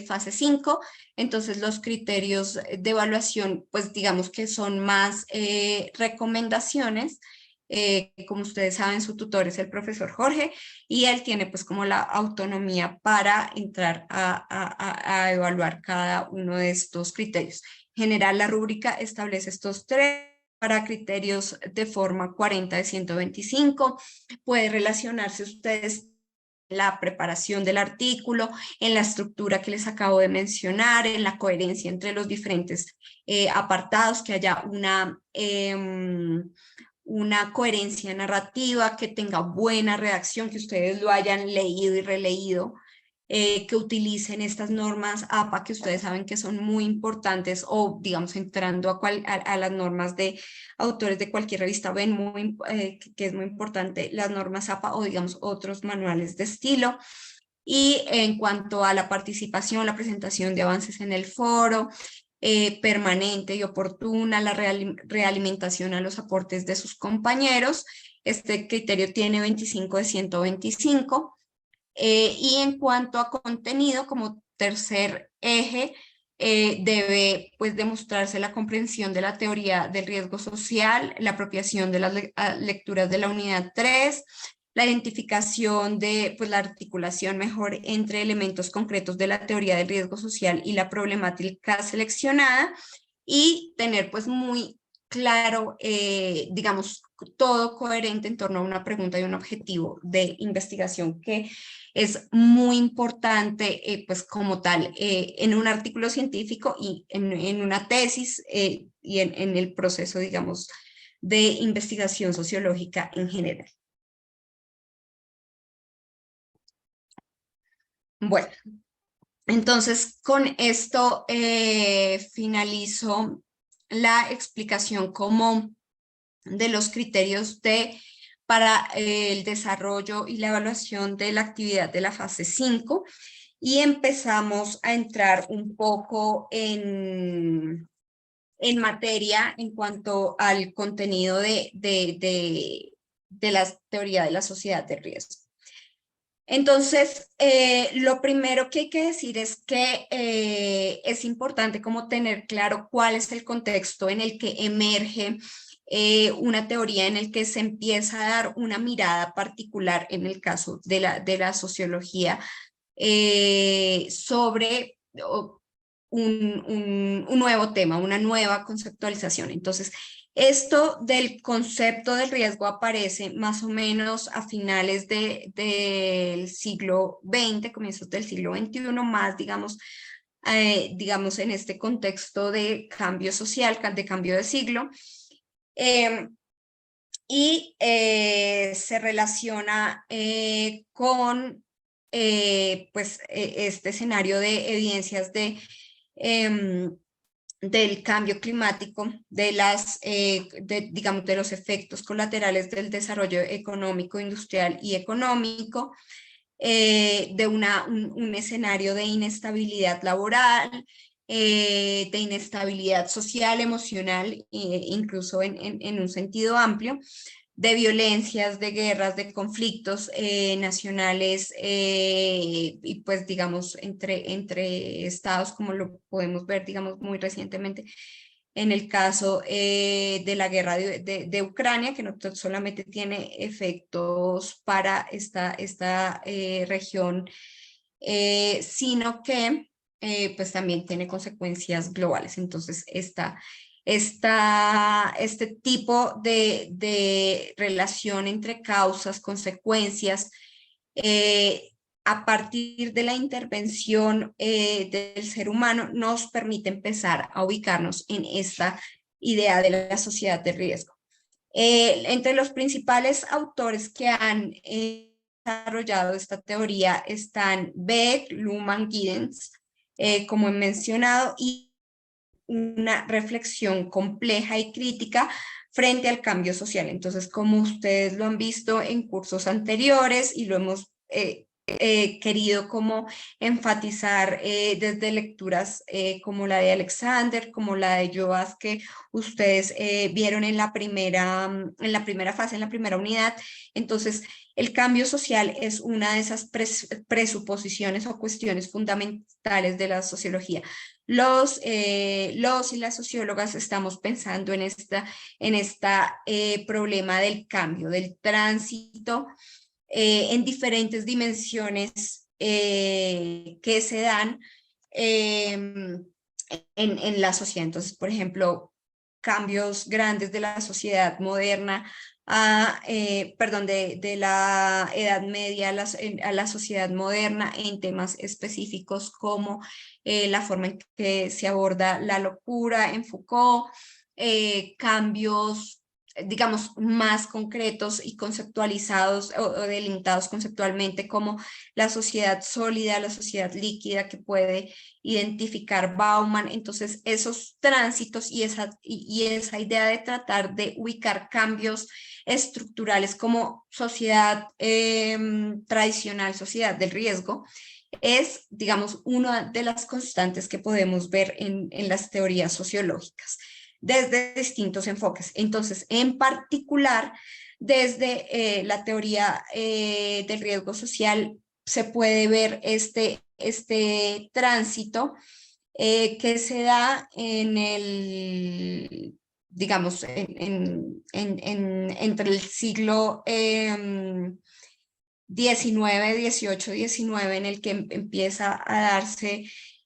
fase 5, entonces los criterios de evaluación, pues digamos que son más recomendaciones. Como ustedes saben, su tutor es el profesor Jorge y él tiene pues como la autonomía para entrar a evaluar cada uno de estos criterios. En general, la rúbrica establece estos tres para criterios de forma 40 de 125. Puede relacionarse ustedes en la preparación del artículo, en la estructura que les acabo de mencionar, en la coherencia entre los diferentes apartados, que haya una coherencia narrativa, que tenga buena redacción, que ustedes lo hayan leído y releído, que utilicen estas normas APA que ustedes saben que son muy importantes o digamos entrando a las normas de autores de cualquier revista ven que es muy importante las normas APA o digamos otros manuales de estilo. Y en cuanto a la participación, la presentación de avances en el foro, permanente y oportuna, la realimentación a los aportes de sus compañeros. Este criterio tiene 25 de 125. Y en cuanto a contenido, como tercer eje, debe pues demostrarse la comprensión de la teoría del riesgo social, la apropiación de las lecturas de la unidad 3, la identificación de pues la articulación mejor entre elementos concretos de la teoría del riesgo social y la problemática seleccionada, y tener pues muy claro, digamos, todo coherente en torno a una pregunta y un objetivo de investigación que es muy importante, pues como tal, en un artículo científico y en una tesis y en el proceso, digamos, de investigación sociológica en general. Bueno, entonces con esto finalizo la explicación como de los criterios para el desarrollo y la evaluación de la actividad de la fase 5 y empezamos a entrar un poco en materia en cuanto al contenido de la teoría de la sociedad de riesgo. Entonces, lo primero que hay que decir es que es importante como tener claro cuál es el contexto en el que emerge una teoría, en el que se empieza a dar una mirada particular en el caso de la sociología sobre un nuevo tema, una nueva conceptualización. Entonces, esto del concepto del riesgo aparece más o menos a finales del siglo XX, comienzos del siglo XXI, más, digamos, en este contexto de cambio social, de cambio de siglo. Se relaciona con pues, este escenario de evidencias del cambio climático, digamos, de los efectos colaterales del desarrollo económico, industrial y económico, de un escenario de inestabilidad laboral, de inestabilidad social, emocional, incluso en un sentido amplio, de violencias, de guerras, de conflictos nacionales y pues digamos entre estados, como lo podemos ver digamos muy recientemente en el caso de la guerra de Ucrania, que no solamente tiene efectos para esta región, sino que pues también tiene consecuencias globales. Entonces, este tipo de relación entre causas, consecuencias, a partir de la intervención del ser humano, nos permite empezar a ubicarnos en esta idea de la sociedad de riesgo. Entre los principales autores que han desarrollado esta teoría están Beck, Luhmann, Giddens, como he mencionado, y una reflexión compleja y crítica frente al cambio social. Entonces, como ustedes lo han visto en cursos anteriores y lo hemos querido como enfatizar desde lecturas como la de Alexander, como la de Joas, que ustedes vieron en la primera fase, en la primera unidad. Entonces, el cambio social es una de esas presuposiciones o cuestiones fundamentales de la sociología. Los y las sociólogas estamos pensando en esta problema del cambio, del tránsito en diferentes dimensiones que se dan en la sociedad. Entonces, por ejemplo, cambios grandes de la sociedad moderna perdón, de la Edad Media a la sociedad moderna en temas específicos como la forma en que se aborda la locura en Foucault, cambios digamos, más concretos y conceptualizados o delimitados conceptualmente como la sociedad sólida, la sociedad líquida que puede identificar Bauman. Entonces, esos tránsitos y esa idea de tratar de ubicar cambios estructurales como sociedad tradicional, sociedad del riesgo, es, digamos, una de las constantes que podemos ver en las teorías sociológicas desde distintos enfoques. Entonces, en particular, desde la teoría del riesgo social, se puede ver este tránsito que se da digamos, entre el siglo 19, 18, 19, en el que empieza a darse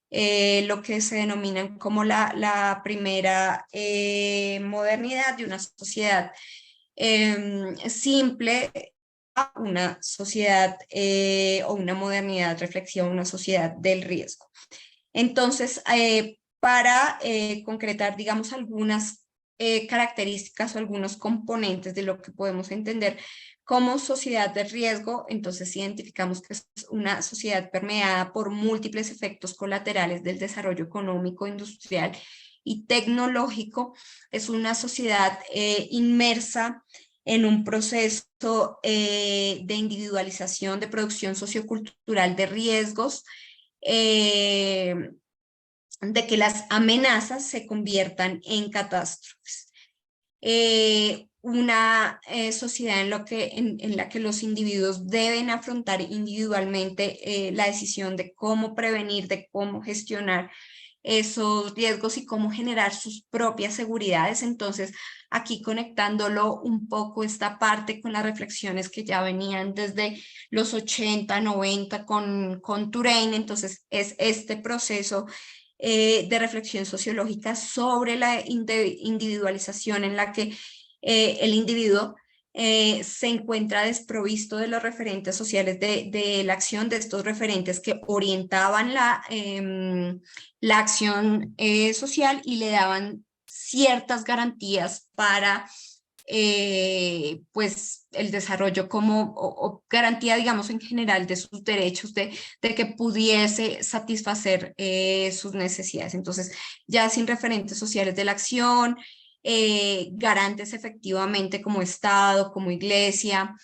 lo que se denominan como la primera modernidad de una sociedad simple a una sociedad o una modernidad reflexiva, una sociedad del riesgo. Entonces, para concretar, digamos, algunas características o algunos componentes de lo que podemos entender como sociedad de riesgo, entonces identificamos que es una sociedad permeada por múltiples efectos colaterales del desarrollo económico, industrial y tecnológico. Es una sociedad inmersa en un proceso de individualización, de producción sociocultural de riesgos, eh, de que las amenazas se conviertan en catástrofes. Una sociedad en la que los individuos deben afrontar individualmente la decisión de cómo prevenir, de cómo gestionar esos riesgos y cómo generar sus propias seguridades. Entonces, aquí conectándolo un poco esta parte con las reflexiones que ya venían desde los 80, 90 con Touraine, entonces es este proceso de reflexión sociológica sobre la individualización en la que el individuo se encuentra desprovisto de los referentes sociales de la acción, de estos referentes que orientaban la acción social y le daban ciertas garantías para pues el desarrollo o garantía, digamos, en general de sus derechos, de que pudiese satisfacer sus necesidades. Entonces, ya sin referentes sociales de la acción, garantes efectivamente como Estado, como Iglesia,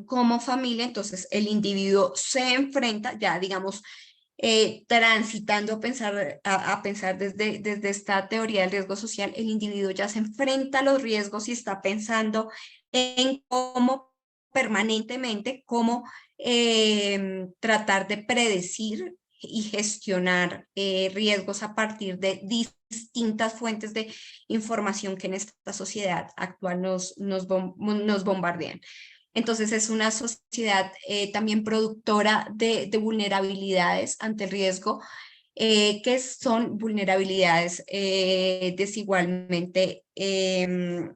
como familia, entonces el individuo se enfrenta ya, digamos, transitando a pensar desde esta teoría del riesgo social, el individuo ya se enfrenta a los riesgos y está pensando en cómo permanentemente, cómo tratar de predecir y gestionar riesgos a partir de distintas fuentes de información que en esta sociedad actual nos bombardean. Entonces es una sociedad también productora de vulnerabilidades ante el riesgo, que son vulnerabilidades desigualmente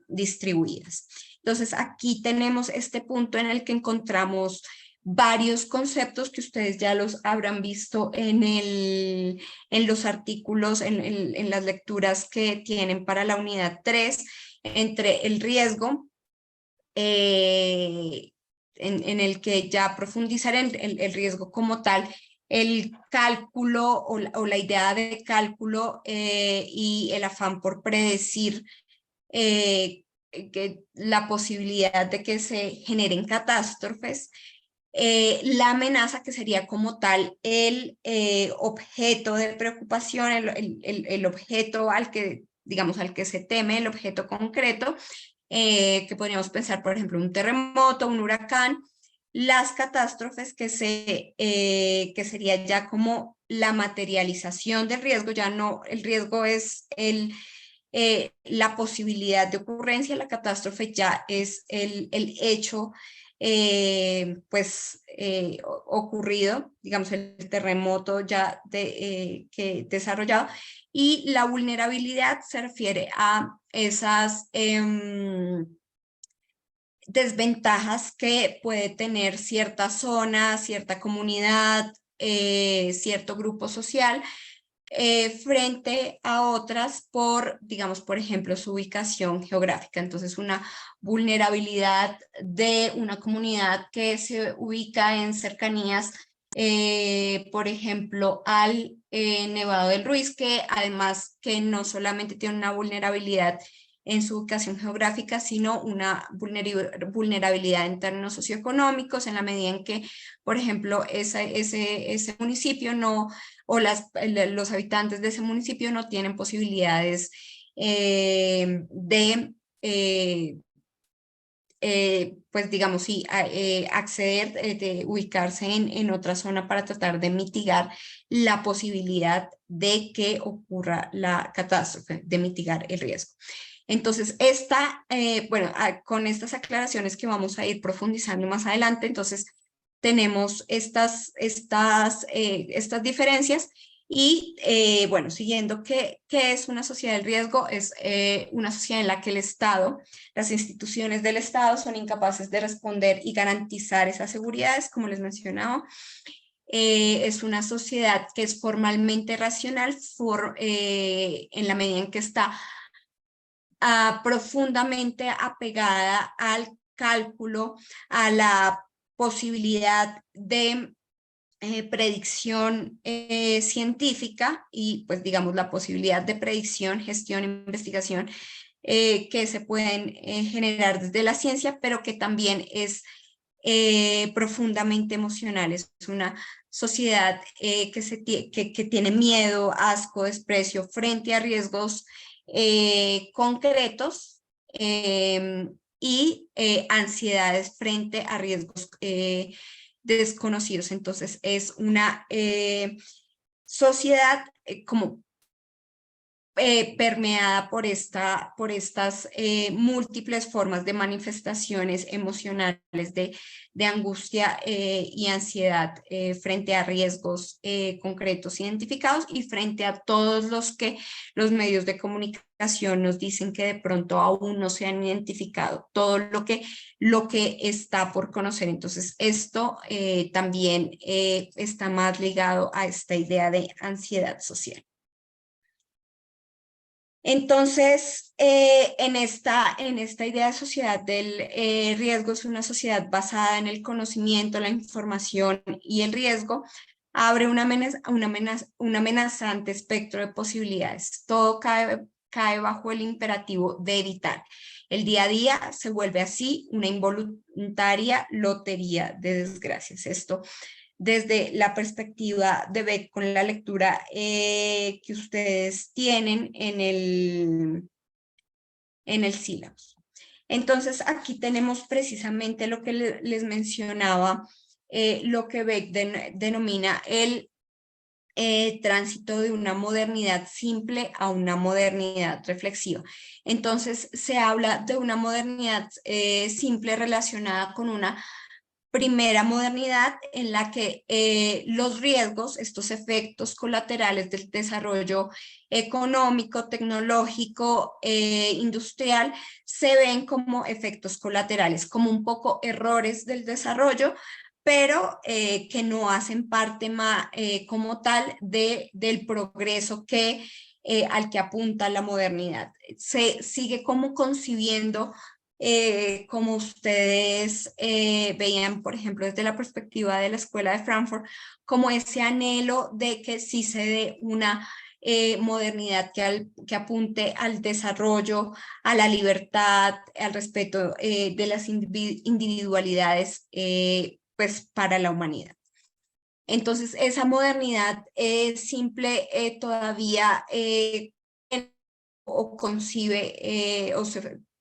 distribuidas. Entonces aquí tenemos este punto en el que encontramos varios conceptos que ustedes ya los habrán visto en los artículos, en las lecturas que tienen para la unidad 3, entre el riesgo, en el que ya profundizar en el riesgo como tal, el cálculo o la idea de cálculo y el afán por predecir que la posibilidad de que se generen catástrofes, la amenaza que sería como tal el objeto de preocupación, el objeto al que, digamos, al que se teme, el objeto concreto, que podríamos pensar, por ejemplo, un terremoto, un huracán, las catástrofes que sería ya como la materialización del riesgo, ya no, el riesgo es la posibilidad de ocurrencia, la catástrofe ya es el hecho ocurrido, digamos el terremoto ya que desarrollado, y la vulnerabilidad se refiere a esas desventajas que puede tener cierta zona, cierta comunidad, cierto grupo social, frente a otras por, digamos, por ejemplo, su ubicación geográfica. Entonces, una vulnerabilidad de una comunidad que se ubica en cercanías, por ejemplo, al Nevado del Ruiz, que además que no solamente tiene una vulnerabilidad en su ubicación geográfica, sino una vulnerabilidad en términos socioeconómicos, en la medida en que, por ejemplo, ese municipio no, o los habitantes de ese municipio no tienen posibilidades de, pues digamos, sí, acceder, de ubicarse en otra zona para tratar de mitigar la posibilidad de que ocurra la catástrofe, de mitigar el riesgo. Entonces, con estas aclaraciones que vamos a ir profundizando más adelante, entonces, tenemos estas diferencias. Y bueno, siguiendo, ¿qué es una sociedad del riesgo? Es una sociedad en la que el Estado, las instituciones del Estado son incapaces de responder y garantizar esas seguridades, como les mencionaba. Es una sociedad que es formalmente racional en la medida en que está profundamente apegada al cálculo, a la posibilidad de predicción científica y pues digamos la posibilidad de predicción, gestión, investigación que se pueden generar desde la ciencia, pero que también es profundamente emocional. Es una sociedad que tiene miedo, asco, desprecio frente a riesgos concretos y ansiedades frente a riesgos desconocidos. Entonces es una sociedad como permeada por estas múltiples formas de manifestaciones emocionales de angustia y ansiedad frente a riesgos concretos identificados y frente a todos los que los medios de comunicación nos dicen que de pronto aún no se han identificado, todo lo que está por conocer. Entonces, esto también está más ligado a esta idea de ansiedad social. Entonces, en esta idea de sociedad del riesgo, es una sociedad basada en el conocimiento, la información y el riesgo, abre un amenazante espectro de posibilidades. Todo cae bajo el imperativo de evitar. El día a día se vuelve así una involuntaria lotería de desgracias. Esto desde la perspectiva de Beck con la lectura que ustedes tienen en el sílabus. Entonces, aquí tenemos precisamente lo que les mencionaba, lo que Beck denomina el tránsito de una modernidad simple a una modernidad reflexiva. Entonces, se habla de una modernidad simple relacionada con una primera modernidad en la que los riesgos, estos efectos colaterales del desarrollo económico, tecnológico, industrial, se ven como efectos colaterales, como un poco errores del desarrollo, pero que no hacen parte como tal del progreso al que apunta la modernidad. Se sigue como concibiendo como ustedes veían, por ejemplo, desde la perspectiva de la Escuela de Frankfurt, como ese anhelo de que sí se dé una modernidad que apunte al desarrollo, a la libertad, al respeto de las individualidades pues para la humanidad. Entonces, esa modernidad simple todavía o concibe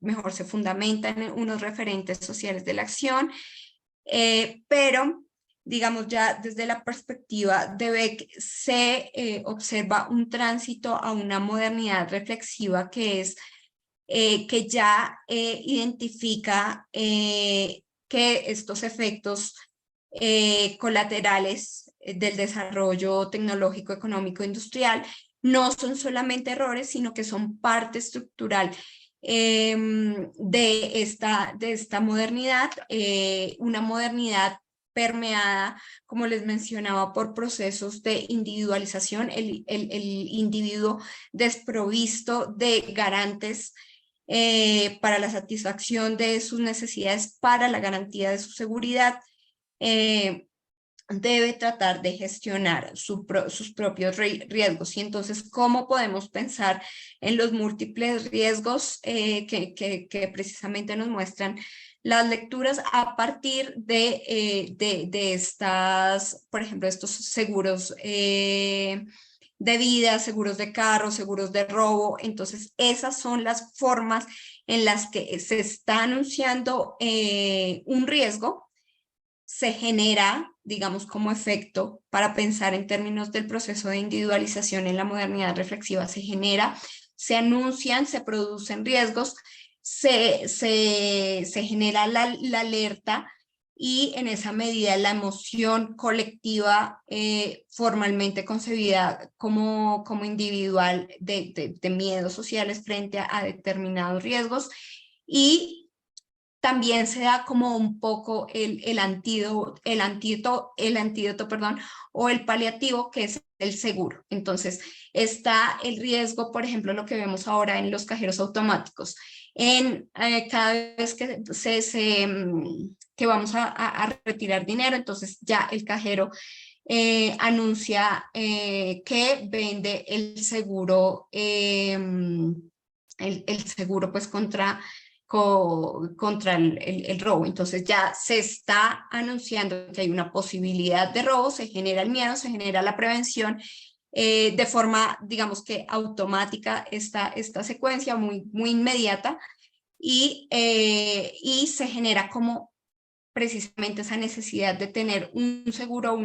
mejor se fundamenta en unos referentes sociales de la acción, pero digamos ya desde la perspectiva de Beck se observa un tránsito a una modernidad reflexiva que ya identifica que estos efectos colaterales del desarrollo tecnológico, económico, industrial no son solamente errores, sino que son parte estructural de esta modernidad, una modernidad permeada, como les mencionaba, por procesos de individualización, el individuo desprovisto de garantes para la satisfacción de sus necesidades, para la garantía de su seguridad, debe tratar de gestionar sus propios riesgos. Y entonces, ¿cómo podemos pensar en los múltiples riesgos que precisamente nos muestran las lecturas a partir de estas, por ejemplo, estos seguros de vida, seguros de carro, seguros de robo? Entonces, esas son las formas en las que se está anunciando un riesgo, se genera, digamos, como efecto para pensar en términos del proceso de individualización en la modernidad reflexiva, se anuncian, se producen riesgos, se genera la alerta y en esa medida la emoción colectiva formalmente concebida como individual de miedos sociales frente a determinados riesgos, y también se da como un poco el antídoto, perdón, o el paliativo, que es el seguro. Entonces, está el riesgo, por ejemplo, lo que vemos ahora en los cajeros automáticos. Cada vez que vamos a retirar dinero, entonces ya el cajero anuncia que vende el seguro, el seguro pues contra el robo. Entonces ya se está anunciando que hay una posibilidad de robo, se genera el miedo, se genera la prevención, de forma, digamos que automática, esta secuencia muy inmediata, y se genera como precisamente esa necesidad de tener un seguro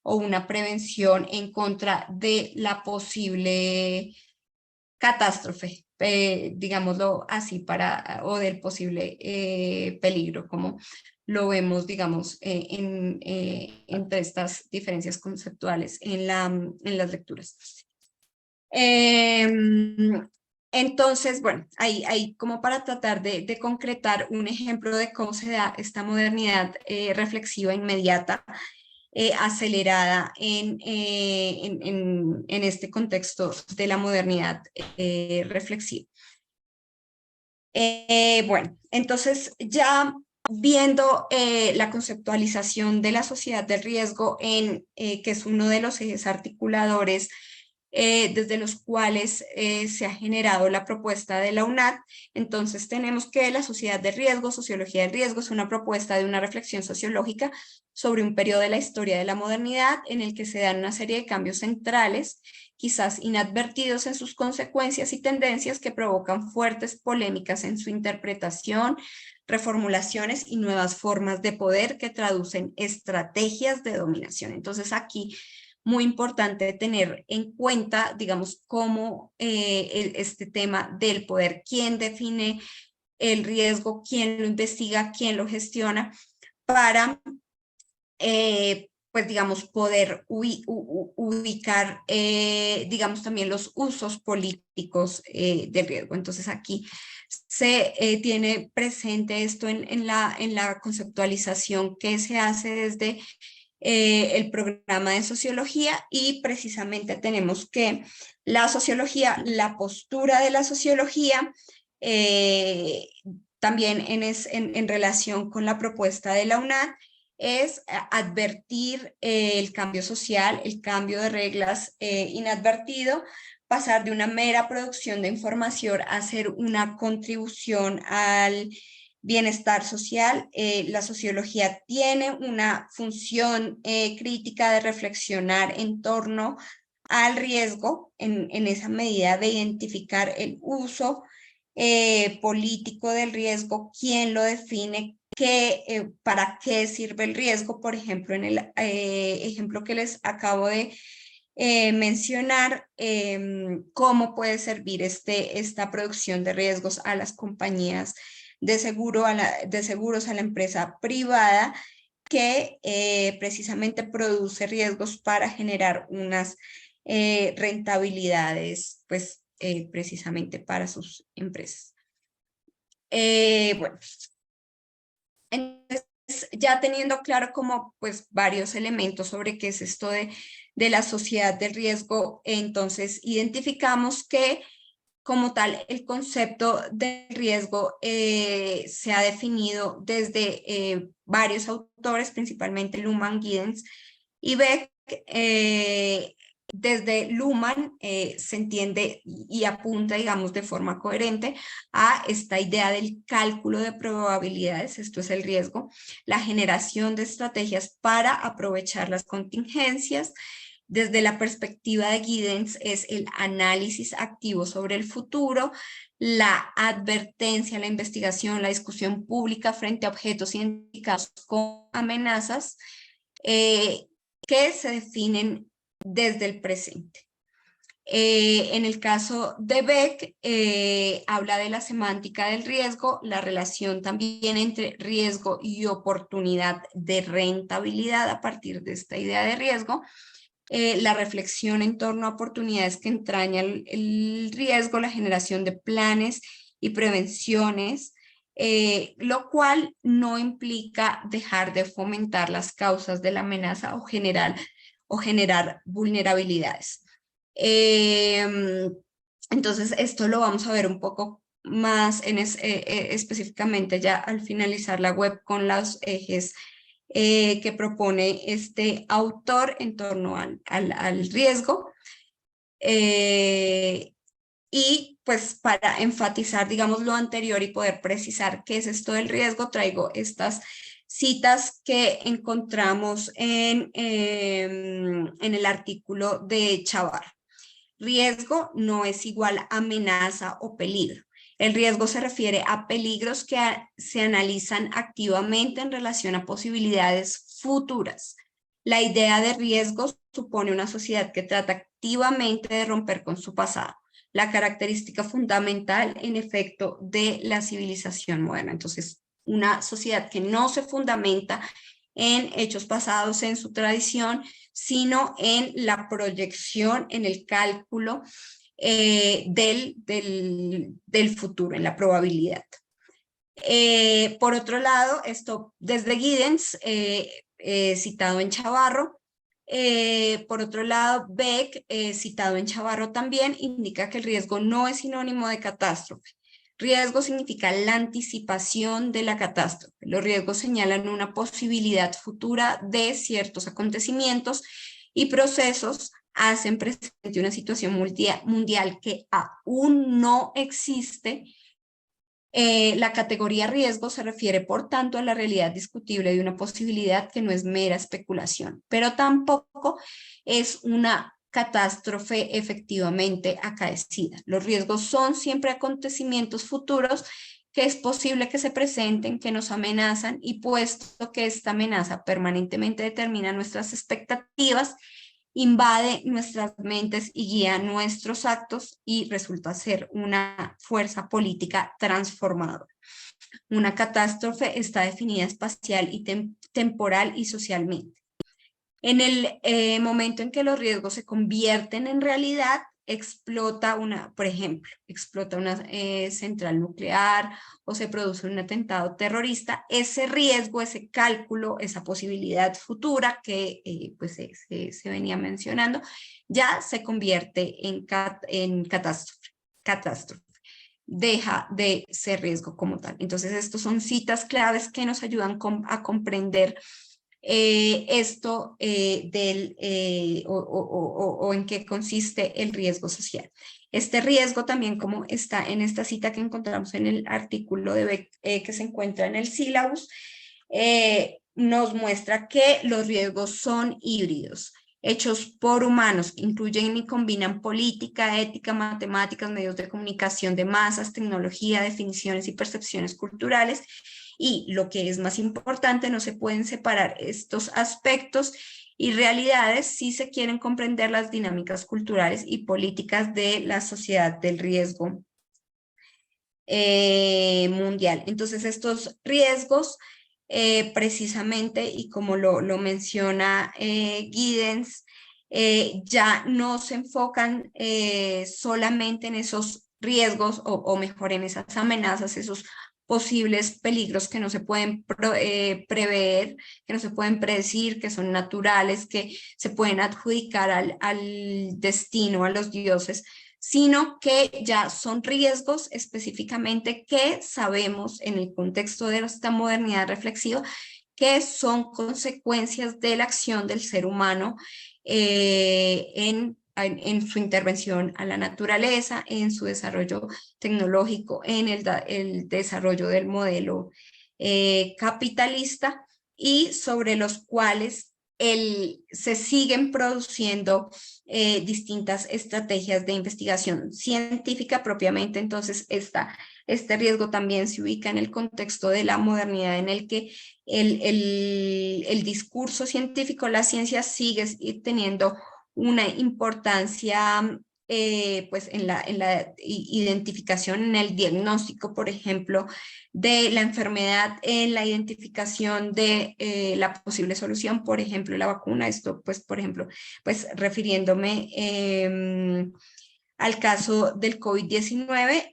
o una prevención en contra de la posible catástrofe, digámoslo así, o del posible peligro, como lo vemos, digamos, entre estas diferencias conceptuales en las lecturas. Entonces, bueno, ahí como para tratar de concretar un ejemplo de cómo se da esta modernidad reflexiva inmediata, acelerada en este contexto de la modernidad reflexiva. Bueno, entonces ya viendo la conceptualización de la sociedad del riesgo, que es uno de los ejes articuladores desde los cuales se ha generado la propuesta de la UNAD. Entonces tenemos que la sociedad del riesgo, sociología del riesgo, es una propuesta de una reflexión sociológica sobre un periodo de la historia de la modernidad en el que se dan una serie de cambios centrales, quizás inadvertidos en sus consecuencias y tendencias, que provocan fuertes polémicas en su interpretación, reformulaciones y nuevas formas de poder que traducen estrategias de dominación. Entonces aquí muy importante tener en cuenta, digamos, cómo este tema del poder, quién define el riesgo, quién lo investiga, quién lo gestiona, para, pues, digamos, poder ubicar, digamos, también los usos políticos del riesgo. Entonces aquí se tiene presente esto en la conceptualización que se hace desde el programa de sociología, y precisamente tenemos que la sociología, la postura de la sociología, también en relación con la propuesta de la UNAD, es advertir el cambio social, el cambio de reglas inadvertido, pasar de una mera producción de información a hacer una contribución al bienestar social. La sociología tiene una función crítica de reflexionar en torno al riesgo, en esa medida de identificar el uso político del riesgo, quién lo define, para qué sirve el riesgo. Por ejemplo, en el ejemplo que les acabo de mencionar, cómo puede servir esta producción de riesgos a las compañías de seguros, a la empresa privada, que precisamente produce riesgos para generar unas rentabilidades, pues precisamente para sus empresas. Bueno, entonces, ya teniendo claro como pues varios elementos sobre qué es esto de la sociedad del riesgo, entonces identificamos que como tal el concepto de riesgo se ha definido desde varios autores, principalmente Luhmann, Giddens y Beck. Desde Luhmann se entiende y apunta, digamos, de forma coherente a esta idea del cálculo de probabilidades, esto es el riesgo, la generación de estrategias para aprovechar las contingencias. Desde la perspectiva de Giddens es el análisis activo sobre el futuro, la advertencia, la investigación, la discusión pública frente a objetos identificados como amenazas que se definen desde el presente. En el caso de Beck, habla de la semántica del riesgo, la relación también entre riesgo y oportunidad de rentabilidad a partir de esta idea de riesgo, la reflexión en torno a oportunidades que entraña el riesgo, la generación de planes y prevenciones, lo cual no implica dejar de fomentar las causas de la amenaza o generar vulnerabilidades. Entonces, esto lo vamos a ver un poco más específicamente ya al finalizar la web con los ejes que propone este autor en torno al riesgo. Y pues para enfatizar, digamos, lo anterior y poder precisar qué es esto del riesgo, traigo estas citas que encontramos en el artículo de Chavar. Riesgo no es igual a amenaza o peligro. El riesgo se refiere a peligros que se analizan activamente en relación a posibilidades futuras. La idea de riesgo supone una sociedad que trata activamente de romper con su pasado, la característica fundamental, en efecto, de la civilización moderna. Entonces, una sociedad que no se fundamenta en hechos pasados, en su tradición, sino en la proyección, en el cálculo del futuro, en la probabilidad. Por otro lado, esto desde Giddens, citado en Chavarro. Por otro lado, Beck, citado en Chavarro también, indica que el riesgo no es sinónimo de catástrofe. Riesgo significa la anticipación de la catástrofe. Los riesgos señalan una posibilidad futura de ciertos acontecimientos y procesos, hacen presente una situación mundial que aún no existe. La categoría riesgo se refiere, por tanto, a la realidad discutible de una posibilidad que no es mera especulación, pero tampoco es una catástrofe efectivamente acaecida. Los riesgos son siempre acontecimientos futuros que es posible que se presenten, que nos amenazan, y puesto que esta amenaza permanentemente determina nuestras expectativas, invade nuestras mentes y guía nuestros actos y resulta ser una fuerza política transformadora. Una catástrofe está definida espacial y temporal y socialmente. En el momento en que los riesgos se convierten en realidad, por ejemplo, explota una central nuclear o se produce un atentado terrorista, ese riesgo, ese cálculo, esa posibilidad futura que pues se venía mencionando, ya se convierte en catástrofe. Deja de ser riesgo como tal. Entonces, estos son citas claves que nos ayudan a comprender esto o en qué consiste el riesgo social. Este riesgo también, como está en esta cita que encontramos en el artículo de Beck, que se encuentra en el sílabus, nos muestra que los riesgos son híbridos, hechos por humanos, que incluyen y combinan política, ética, matemáticas, medios de comunicación de masas, tecnología, definiciones y percepciones culturales. Y lo que es más importante, no se pueden separar estos aspectos y realidades si se quieren comprender las dinámicas culturales y políticas de la sociedad del riesgo mundial. Entonces, estos riesgos, precisamente, y como lo menciona Giddens, ya no se enfocan solamente en esos riesgos, o mejor, en esas amenazas, esos posibles peligros que no se pueden prever, que no se pueden predecir, que son naturales, que se pueden adjudicar al destino, a los dioses, sino que ya son riesgos específicamente que sabemos en el contexto de esta modernidad reflexiva que son consecuencias de la acción del ser humano en su intervención a la naturaleza, en su desarrollo tecnológico, en el desarrollo del modelo capitalista, y sobre los cuales se siguen produciendo distintas estrategias de investigación científica propiamente. Entonces, este riesgo también se ubica en el contexto de la modernidad, en el que el discurso científico, la ciencia, sigue teniendo una importancia pues en la identificación, en el diagnóstico, por ejemplo, de la enfermedad, en la identificación de la posible solución, por ejemplo, la vacuna. Esto, pues, por ejemplo, pues refiriéndome al caso del COVID-19,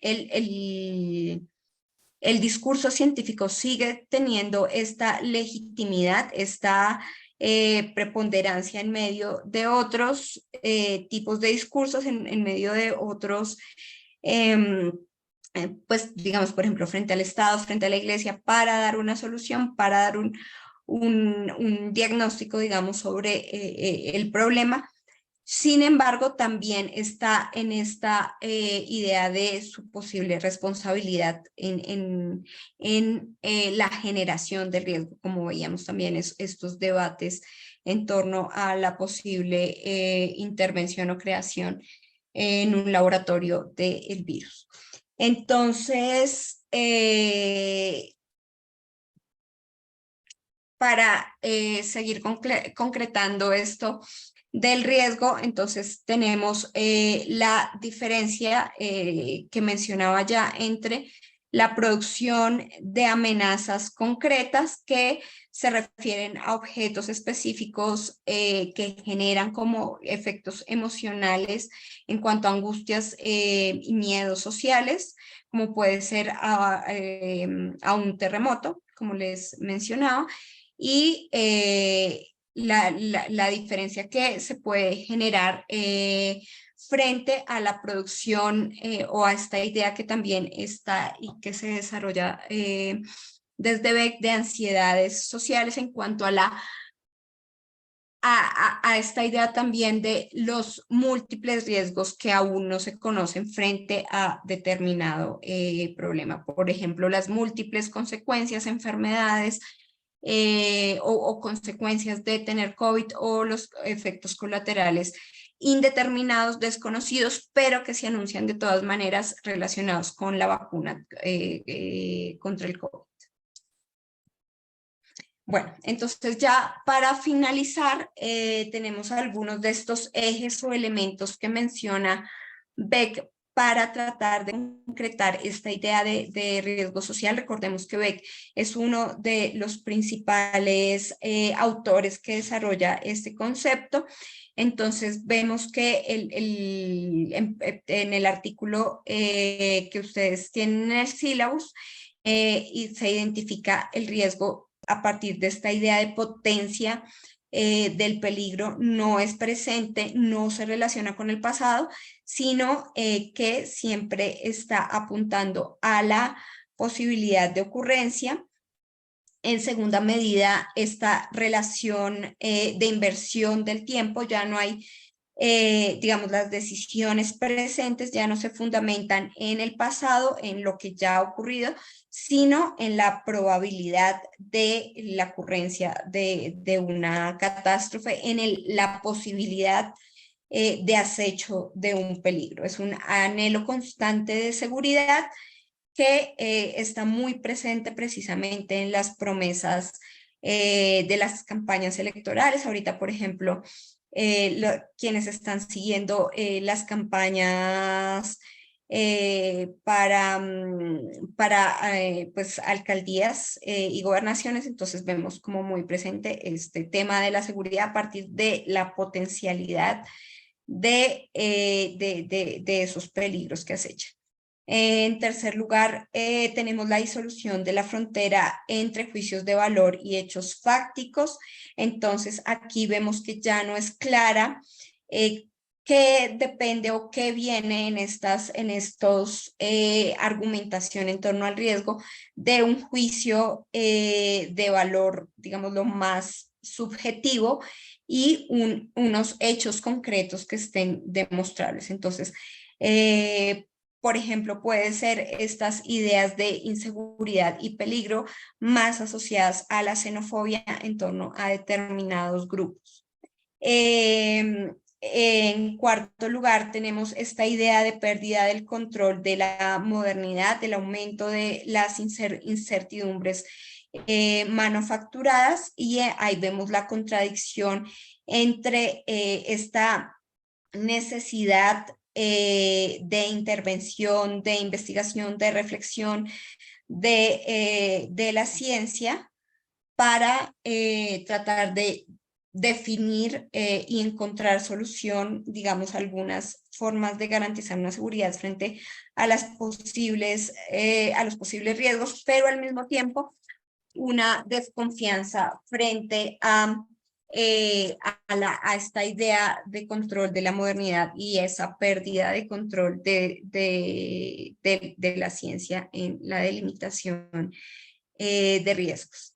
el discurso científico sigue teniendo esta legitimidad, esta preponderancia en medio de otros tipos de discursos, en medio de otros, pues digamos, por ejemplo, frente al Estado, frente a la Iglesia, para dar una solución, para dar un diagnóstico, digamos, sobre el problema. Sin embargo, también está en esta idea de su posible responsabilidad en la generación del riesgo, como veíamos también estos debates en torno a la posible intervención o creación en un laboratorio del virus. Entonces, para seguir concretando esto del riesgo, entonces tenemos la diferencia que mencionaba ya entre la producción de amenazas concretas que se refieren a objetos específicos que generan como efectos emocionales en cuanto a angustias y miedos sociales, como puede ser a un terremoto, como les mencionaba, y la diferencia que se puede generar frente a la producción o a esta idea que también está y que se desarrolla desde Beck de ansiedades sociales en cuanto a esta idea también de los múltiples riesgos que aún no se conocen frente a determinado problema. Por ejemplo, las múltiples consecuencias, enfermedades, o consecuencias de tener COVID o los efectos colaterales indeterminados, desconocidos, pero que se anuncian de todas maneras relacionados con la vacuna contra el COVID. Bueno, entonces ya para finalizar, tenemos algunos de estos ejes o elementos que menciona Beck para tratar de concretar esta idea de riesgo social. Recordemos que Beck es uno de los principales autores que desarrolla este concepto. Entonces vemos que en el artículo que ustedes tienen en el sílabus, y se identifica el riesgo a partir de esta idea de potencia del peligro. No es presente, no se relaciona con el pasado, sino que siempre está apuntando a la posibilidad de ocurrencia. En segunda medida, esta relación de inversión del tiempo, ya no hay, digamos, las decisiones presentes ya no se fundamentan en el pasado, en lo que ya ha ocurrido, sino en la probabilidad de la ocurrencia de una catástrofe, en la posibilidad de acecho de un peligro. Es un anhelo constante de seguridad que está muy presente precisamente en las promesas de las campañas electorales. Ahorita, por ejemplo, quienes están siguiendo las campañas para pues, alcaldías y gobernaciones, entonces vemos como muy presente este tema de la seguridad a partir de la potencialidad de esos peligros que acechan. En tercer lugar, tenemos la disolución de la frontera entre juicios de valor y hechos fácticos. Entonces, aquí vemos que ya no es clara qué depende o qué viene en estos argumentación en torno al riesgo de un juicio de valor, digamos, lo más subjetivo y unos hechos concretos que estén demostrables. Entonces, por ejemplo, puede ser estas ideas de inseguridad y peligro más asociadas a la xenofobia en torno a determinados grupos. En cuarto lugar, tenemos esta idea de pérdida del control de la modernidad, del aumento de las incertidumbres manufacturadas, y ahí vemos la contradicción entre esta necesidad de intervención, de investigación, de reflexión de la ciencia para tratar de definir y encontrar solución, digamos, algunas formas de garantizar una seguridad frente a a los posibles riesgos, pero al mismo tiempo una desconfianza frente a esta idea de control de la modernidad y esa pérdida de control de la ciencia en la delimitación de riesgos.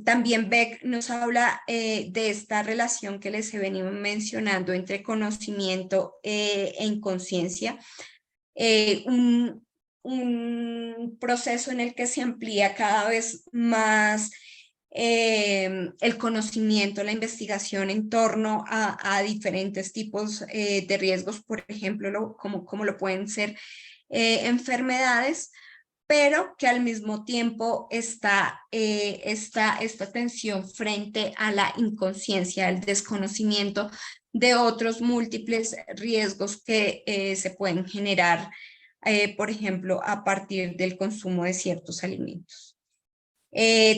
También Beck nos habla de esta relación que les he venido mencionando entre conocimiento e inconsciencia, un proceso en el que se amplía cada vez más el conocimiento, la investigación en torno a diferentes tipos de riesgos, por ejemplo, como lo pueden ser enfermedades, pero que al mismo tiempo está esta tensión frente a la inconsciencia, al desconocimiento de otros múltiples riesgos que se pueden generar, por ejemplo, a partir del consumo de ciertos alimentos.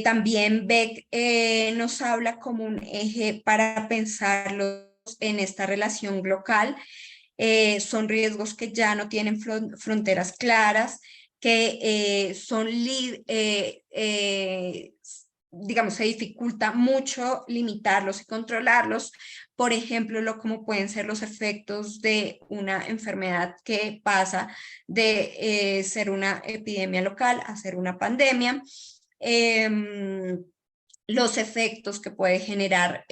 También Beck nos habla como un eje para pensarlos en esta relación local. Son riesgos que ya no tienen fronteras claras, que digamos, se dificulta mucho limitarlos y controlarlos. Por ejemplo, como pueden ser los efectos de una enfermedad que pasa de ser una epidemia local a ser una pandemia. Los efectos que puede generar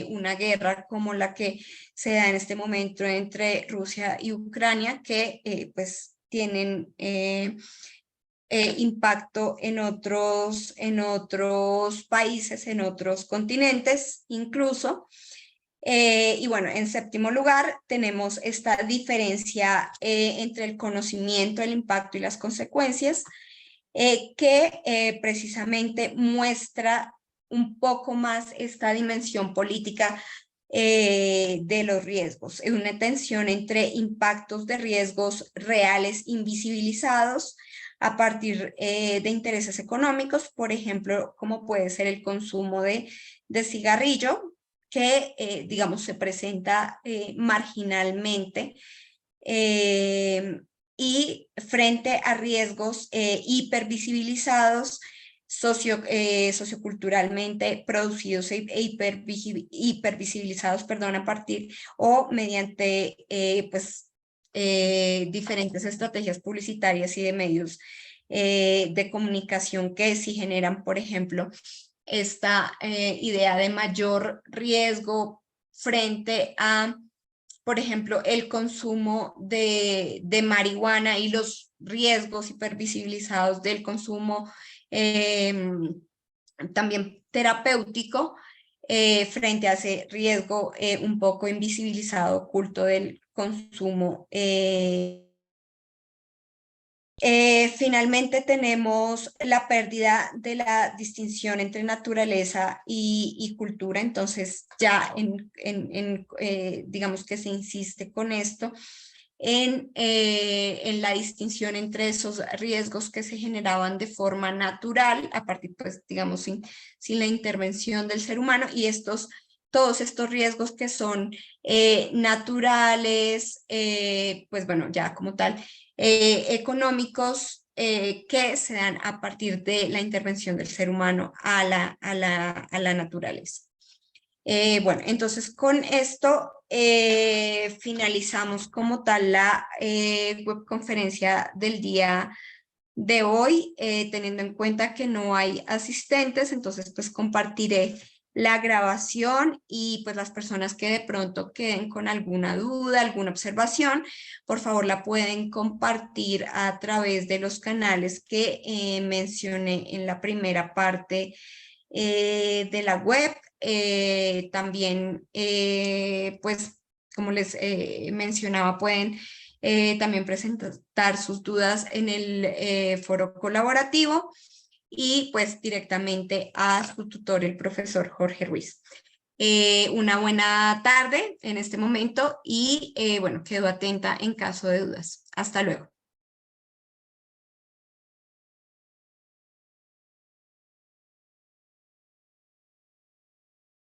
una guerra como la que se da en este momento entre Rusia y Ucrania, que pues tienen impacto en otros países, en otros continentes incluso. Y bueno, en séptimo lugar tenemos esta diferencia entre el conocimiento, el impacto y las consecuencias, que precisamente muestra un poco más esta dimensión política de los riesgos, una tensión entre impactos de riesgos reales invisibilizados a partir de intereses económicos, por ejemplo, como puede ser el consumo de cigarrillo, que digamos se presenta marginalmente, y frente a riesgos hipervisibilizados, socioculturalmente producidos e hipervisibilizados, perdón, a partir o mediante diferentes estrategias publicitarias y de medios de comunicación que sí generan, por ejemplo, esta idea de mayor riesgo frente a, por ejemplo, el consumo de marihuana y los riesgos hipervisibilizados del consumo también terapéutico frente a ese riesgo un poco invisibilizado, oculto del consumo. Finalmente tenemos la pérdida de la distinción entre naturaleza y cultura, entonces ya digamos que se insiste con esto en la distinción entre esos riesgos que se generaban de forma natural, a partir, pues, digamos, sin la intervención del ser humano, y todos estos riesgos que son naturales, pues bueno, ya como tal, económicos, que se dan a partir de la intervención del ser humano a la naturaleza. Bueno, entonces con esto finalizamos como tal la webconferencia del día de hoy, teniendo en cuenta que no hay asistentes, entonces pues compartiré la grabación y pues las personas que de pronto queden con alguna duda, alguna observación, por favor la pueden compartir a través de los canales que mencioné en la primera parte de la web. También, pues, como les mencionaba, pueden también presentar sus dudas en el foro colaborativo y pues directamente a su tutor, el profesor Jorge Ruiz. Una buena tarde en este momento y bueno, quedo atenta en caso de dudas. Hasta luego.